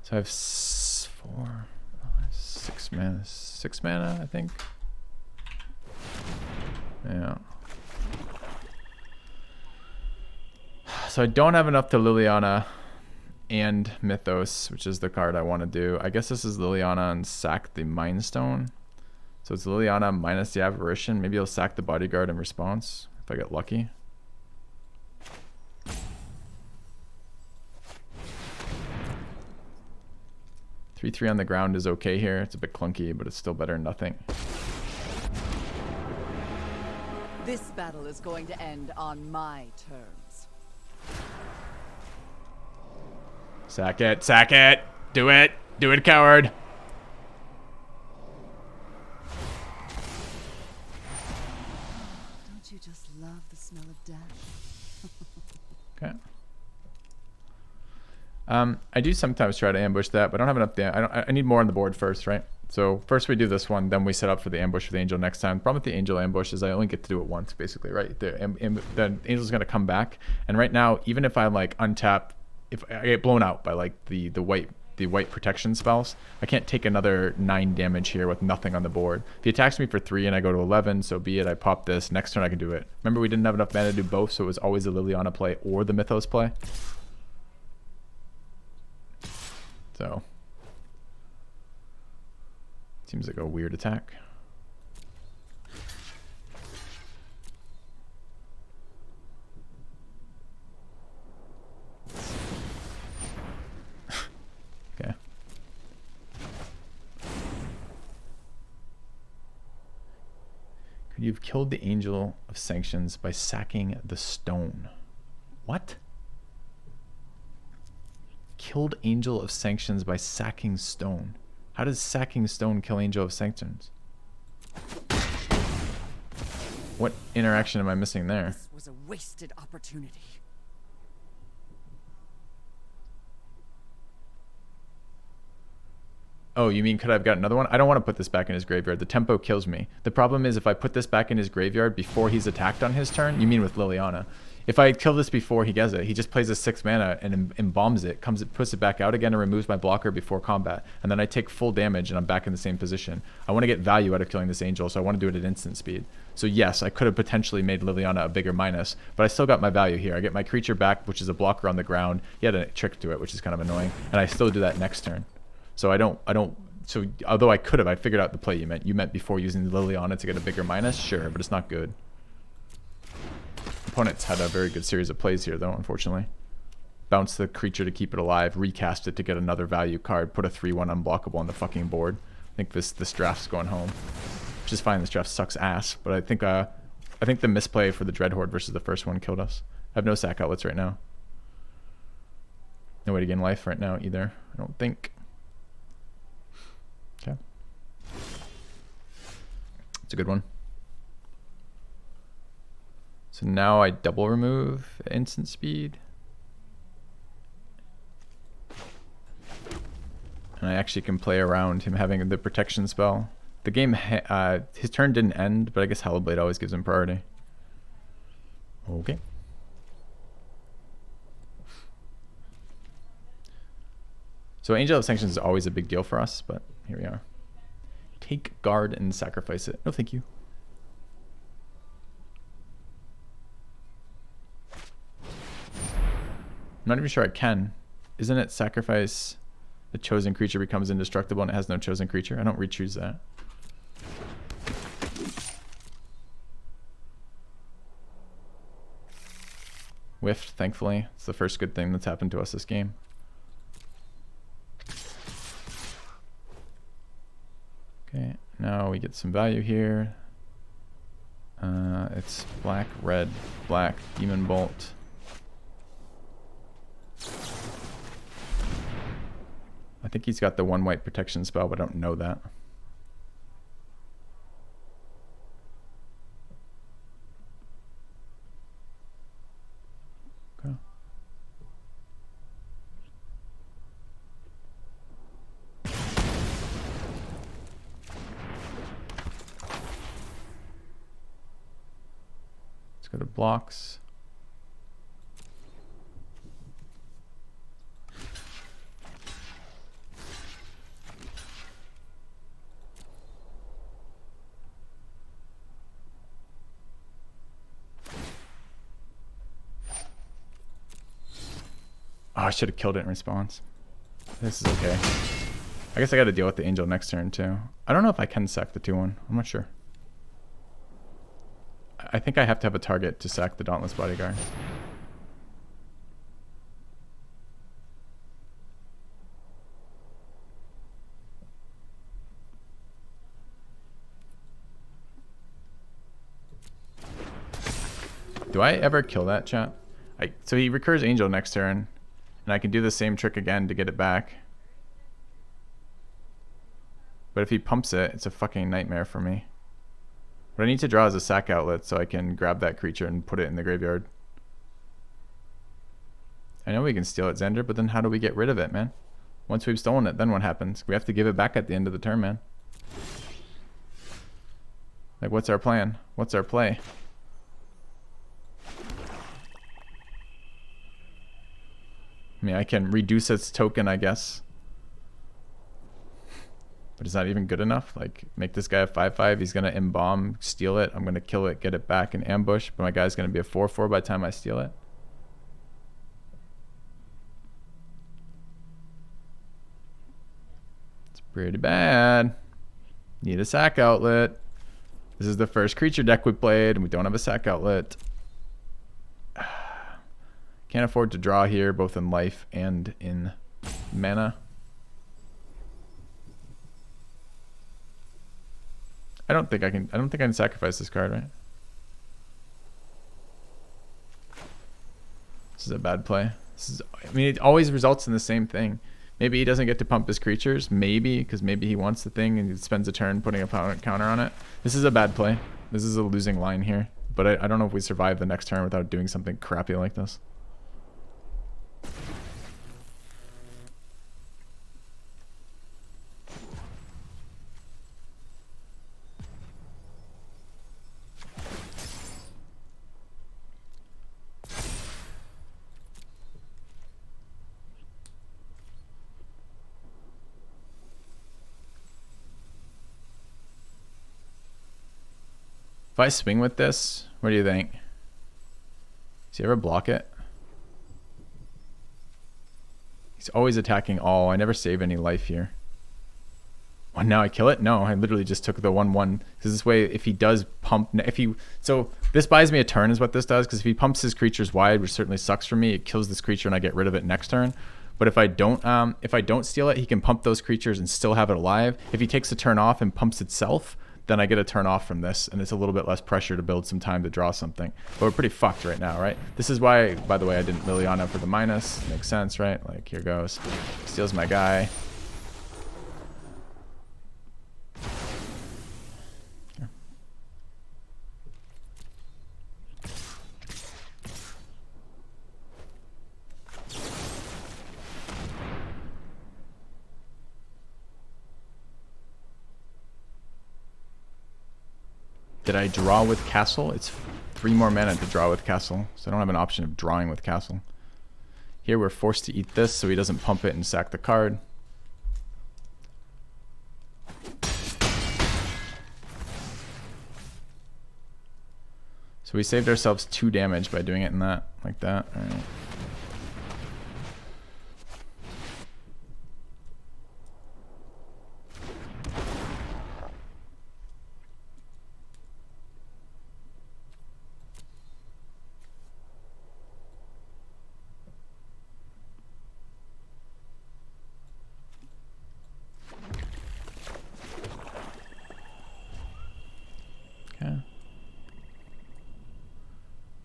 So I have 4, 6 mana. 6 mana, I think. Yeah. So I don't have enough to Liliana and Mythos, which is the card I want to do. I guess this is Liliana and sack the Mind Stone. So it's Liliana minus the Apparition. Maybe I'll sack the Bodyguard in response if I get lucky. Three on the ground is okay here. It's a bit clunky, but it's still better than nothing. This battle is going to end on my terms. Sack it, sack it! Do it! Do it, coward! Don't you just love the smell of death? Okay. I do sometimes try to ambush that, but I don't have enough. I need more on the board first, right? So first we do this one, then we set up for the ambush for the angel next time. The problem with the angel ambush is I only get to do it once, basically, right? The angel's gonna come back, and right now, even if I like untap, if I get blown out by like the white protection spells, I can't take another 9 damage here with nothing on the board. If he attacks me for 3 and I go to 11, so be it. I pop this. Next turn I can do it. Remember, we didn't have enough mana to do both, so it was always the Liliana play or the Mythos play. So seems like a weird attack. Okay. Could you have killed the Angel of Sanctions by sacking the stone? What? Killed Angel of Sanctions by sacking stone. How does sacking stone kill Angel of Sanctions? What interaction am I missing there? This was a wasted opportunity. Oh, you mean could I have got another one? I don't want to put this back in his graveyard. The tempo kills me. The problem is if I put this back in his graveyard before he's attacked on his turn, you mean with Liliana. If I kill this before he gets it, he just plays a 6 mana and embalms it, puts it back out again and removes my blocker before combat. And then I take full damage and I'm back in the same position. I want to get value out of killing this angel, so I want to do it at instant speed. So yes, I could have potentially made Liliana a bigger minus, but I still got my value here. I get my creature back, which is a blocker on the ground. He had a trick to it, which is kind of annoying, and I still do that next turn. So I don't. So although I could have, I figured out the play you meant. You meant before using Liliana to get a bigger minus, sure, but it's not good. Opponents had a very good series of plays here, though, unfortunately. Bounce the creature to keep it alive, recast it to get another value card, put a 3/1 unblockable on the fucking board. I think this draft's going home, which is fine. This draft sucks ass, but I think the misplay for the Dreadhorde versus the first one killed us. I have no sack outlets right now. No way to gain life right now either, I don't think. Okay. It's a good one. So now I double remove instant speed. And I actually can play around him having the protection spell. The game, his turn didn't end, but I guess Hallowblade always gives him priority. Okay. So Angel of Sanctions is always a big deal for us, but here we are. Take guard and sacrifice it. No, thank you. I'm not even sure I can. Isn't it sacrifice the chosen creature becomes indestructible and it has no chosen creature? I don't re-choose that. Whiffed, thankfully. It's the first good thing that's happened to us this game. Okay, now we get some value here. It's black, red, black, Demon Bolt. I think he's got the 1 white protection spell, but I don't know that. Okay. Let's go to blocks. Oh, I should have killed it in response. This is okay. I guess I got to deal with the angel next turn too. I don't know if I can sack the 2/1. I'm not sure. I think I have to have a target to sack the Dauntless Bodyguard. Do I ever kill that, chat? So he recurs angel next turn. And I can do the same trick again to get it back. But if he pumps it, it's a fucking nightmare for me. What I need to draw is a sack outlet so I can grab that creature and put it in the graveyard. I know we can steal it, Xander, but then how do we get rid of it, man? Once we've stolen it, then what happens? We have to give it back at the end of the turn, man. Like, what's our plan? What's our play? I mean, I can reduce its token, I guess. But is that even good enough? Like, make this guy a 5/5. He's going to embalm, steal it. I'm going to kill it, get it back, and ambush. But my guy's going to be a 4/4 by the time I steal it. It's pretty bad. Need a sack outlet. This is the first creature deck we played, and we don't have a sack outlet. Can't afford to draw here, both in life and in mana. I don't think I can sacrifice this card, right? This is a bad play. I mean, it always results in the same thing. Maybe he doesn't get to pump his creatures. Maybe, because maybe he wants the thing and he spends a turn putting a counter on it. This is a bad play. This is a losing line here. But I don't know if we survive the next turn without doing something crappy like this. I swing with this, what do you think? Does he ever block it? He's always attacking all. I never save any life here. Oh, now I kill it? No, I literally just took the 1/1. Because this way, if he does pump... So this buys me a turn is what this does. Because if he pumps his creatures wide, which certainly sucks for me, it kills this creature and I get rid of it next turn. But if I don't steal it, he can pump those creatures and still have it alive. If he takes a turn off and pumps itself, then I get a turn off from this, and it's a little bit less pressure to build some time to draw something. But we're pretty fucked right now, right? This is why, by the way, I didn't Liliana for the minus. Makes sense, right? Like, here goes. Steals my guy. Did I draw with castle? It's 3 more mana to draw with castle, so I don't have an option of drawing with castle. Here we're forced to eat this so he doesn't pump it and sack the card. So we saved ourselves 2 damage by doing it in that, like that. All right.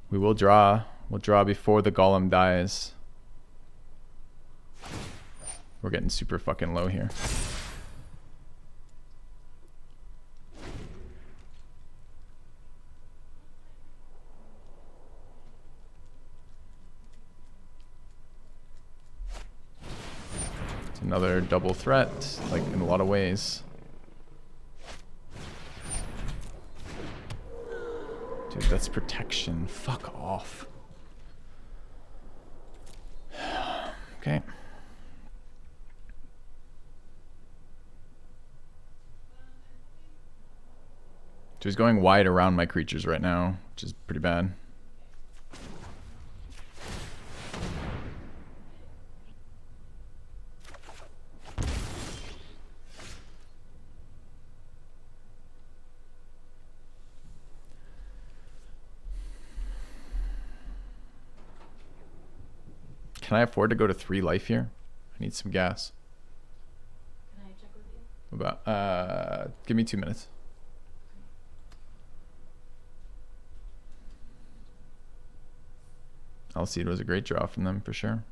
We will draw. We'll draw before the golem dies. We're getting super fucking low here. It's another double threat, like in a lot of ways. Dude, that's protection. Fuck off. Okay. So he's going wide around my creatures right now, which is pretty bad. Can I afford to go to 3 life here? I need some gas. Can I check with you? About, give me 2 minutes. Alcide was a great draw from them for sure.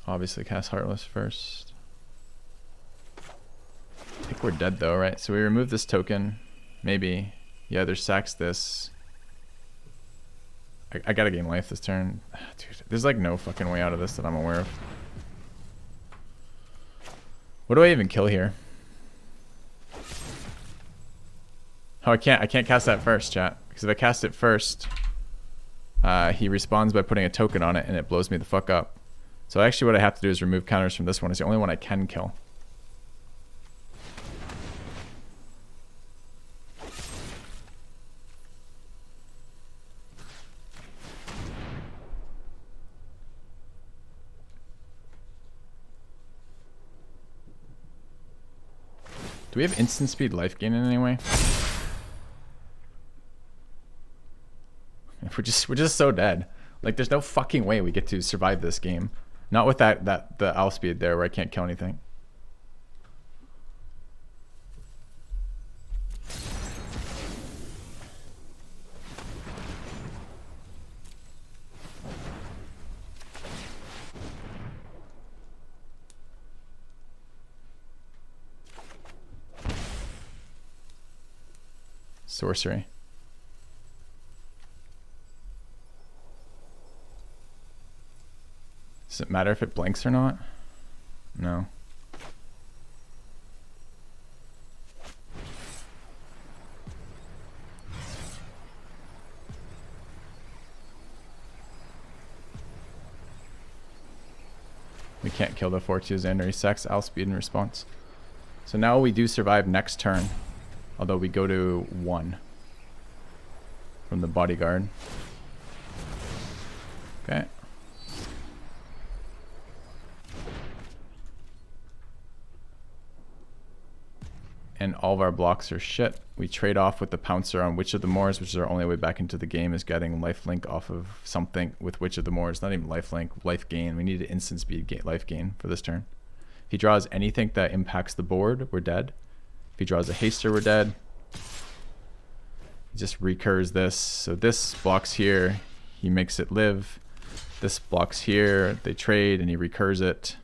Obviously cast Heartless first. I think we're dead though, right? So we remove this token. Maybe. Yeah, there's sacks this. I gotta gain life this turn. Dude, there's like no fucking way out of this that I'm aware of. What do I even kill here? Oh, I can't cast that first, chat. Because if I cast it first, he responds by putting a token on it and it blows me the fuck up. So actually what I have to do is remove counters from this one. It's the only one I can kill. Do we have instant speed life gain in any way? We're just so dead. Like there's no fucking way we get to survive this game. Not with the owl speed there where I can't kill anything. Sorcery. Does it matter if it blinks or not? No. We can't kill the 4/2 Xander. He sacks Outspeed in response. So now we do survive next turn. Although we go to 1 from the bodyguard. Okay. And all of our blocks are shit. We trade off with the Pouncer on Witch of the Moors, which is our only way back into the game, is getting lifelink off of something with Witch of the Moors. Not even lifelink, life gain. We need an instant speed life gain for this turn. If he draws anything that impacts the board, we're dead. If he draws a Haster, we're dead. He just recurs this. So this blocks here. He makes it live. This blocks here. They trade and he recurs it.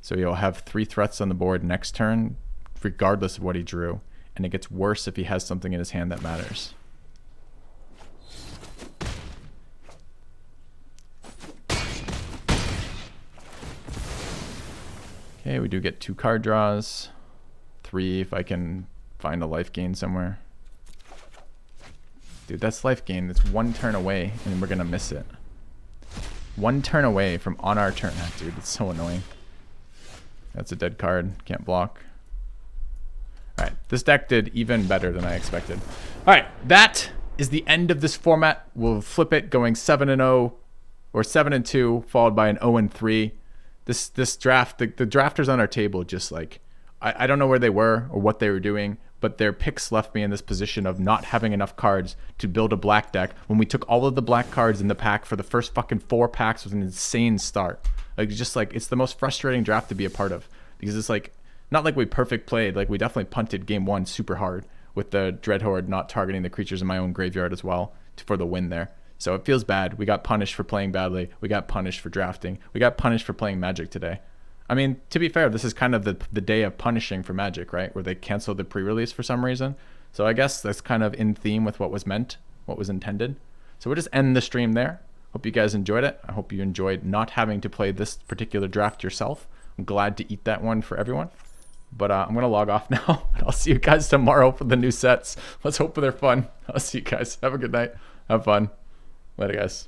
So he'll have 3 threats on the board next turn, regardless of what he drew. And it gets worse if he has something in his hand that matters. Okay, we do get 2 card draws. 3 if I can find a life gain somewhere. Dude, that's life gain. It's 1 turn away and we're gonna miss it. 1 turn away from on our turn. Oh, dude, it's so annoying. That's a dead card. Can't block. Alright, this deck did even better than I expected. Alright, that is the end of this format. We'll flip it going 7-0 or 7-2, followed by an 0-3. This draft, the drafters on our table just like, I don't know where they were or what they were doing, but their picks left me in this position of not having enough cards to build a black deck when we took all of the black cards in the pack for the first fucking 4 packs with an insane start. Like, just like, it's the most frustrating draft to be a part of because it's like, not like we perfect played, like we definitely punted game 1 super hard with the Dreadhorde not targeting the creatures in my own graveyard as well for the win there. So it feels bad. We got punished for playing badly. We got punished for drafting. We got punished for playing Magic today. I mean, to be fair, this is kind of the day of punishing for Magic, right? Where they canceled the pre-release for some reason. So I guess that's kind of in theme with what was meant, what was intended. So we'll just end the stream there. Hope you guys enjoyed it. I hope you enjoyed not having to play this particular draft yourself. I'm glad to eat that one for everyone. But I'm going to log off now. I'll see you guys tomorrow for the new sets. Let's hope they're fun. I'll see you guys. Have a good night. Have fun. Later, guys.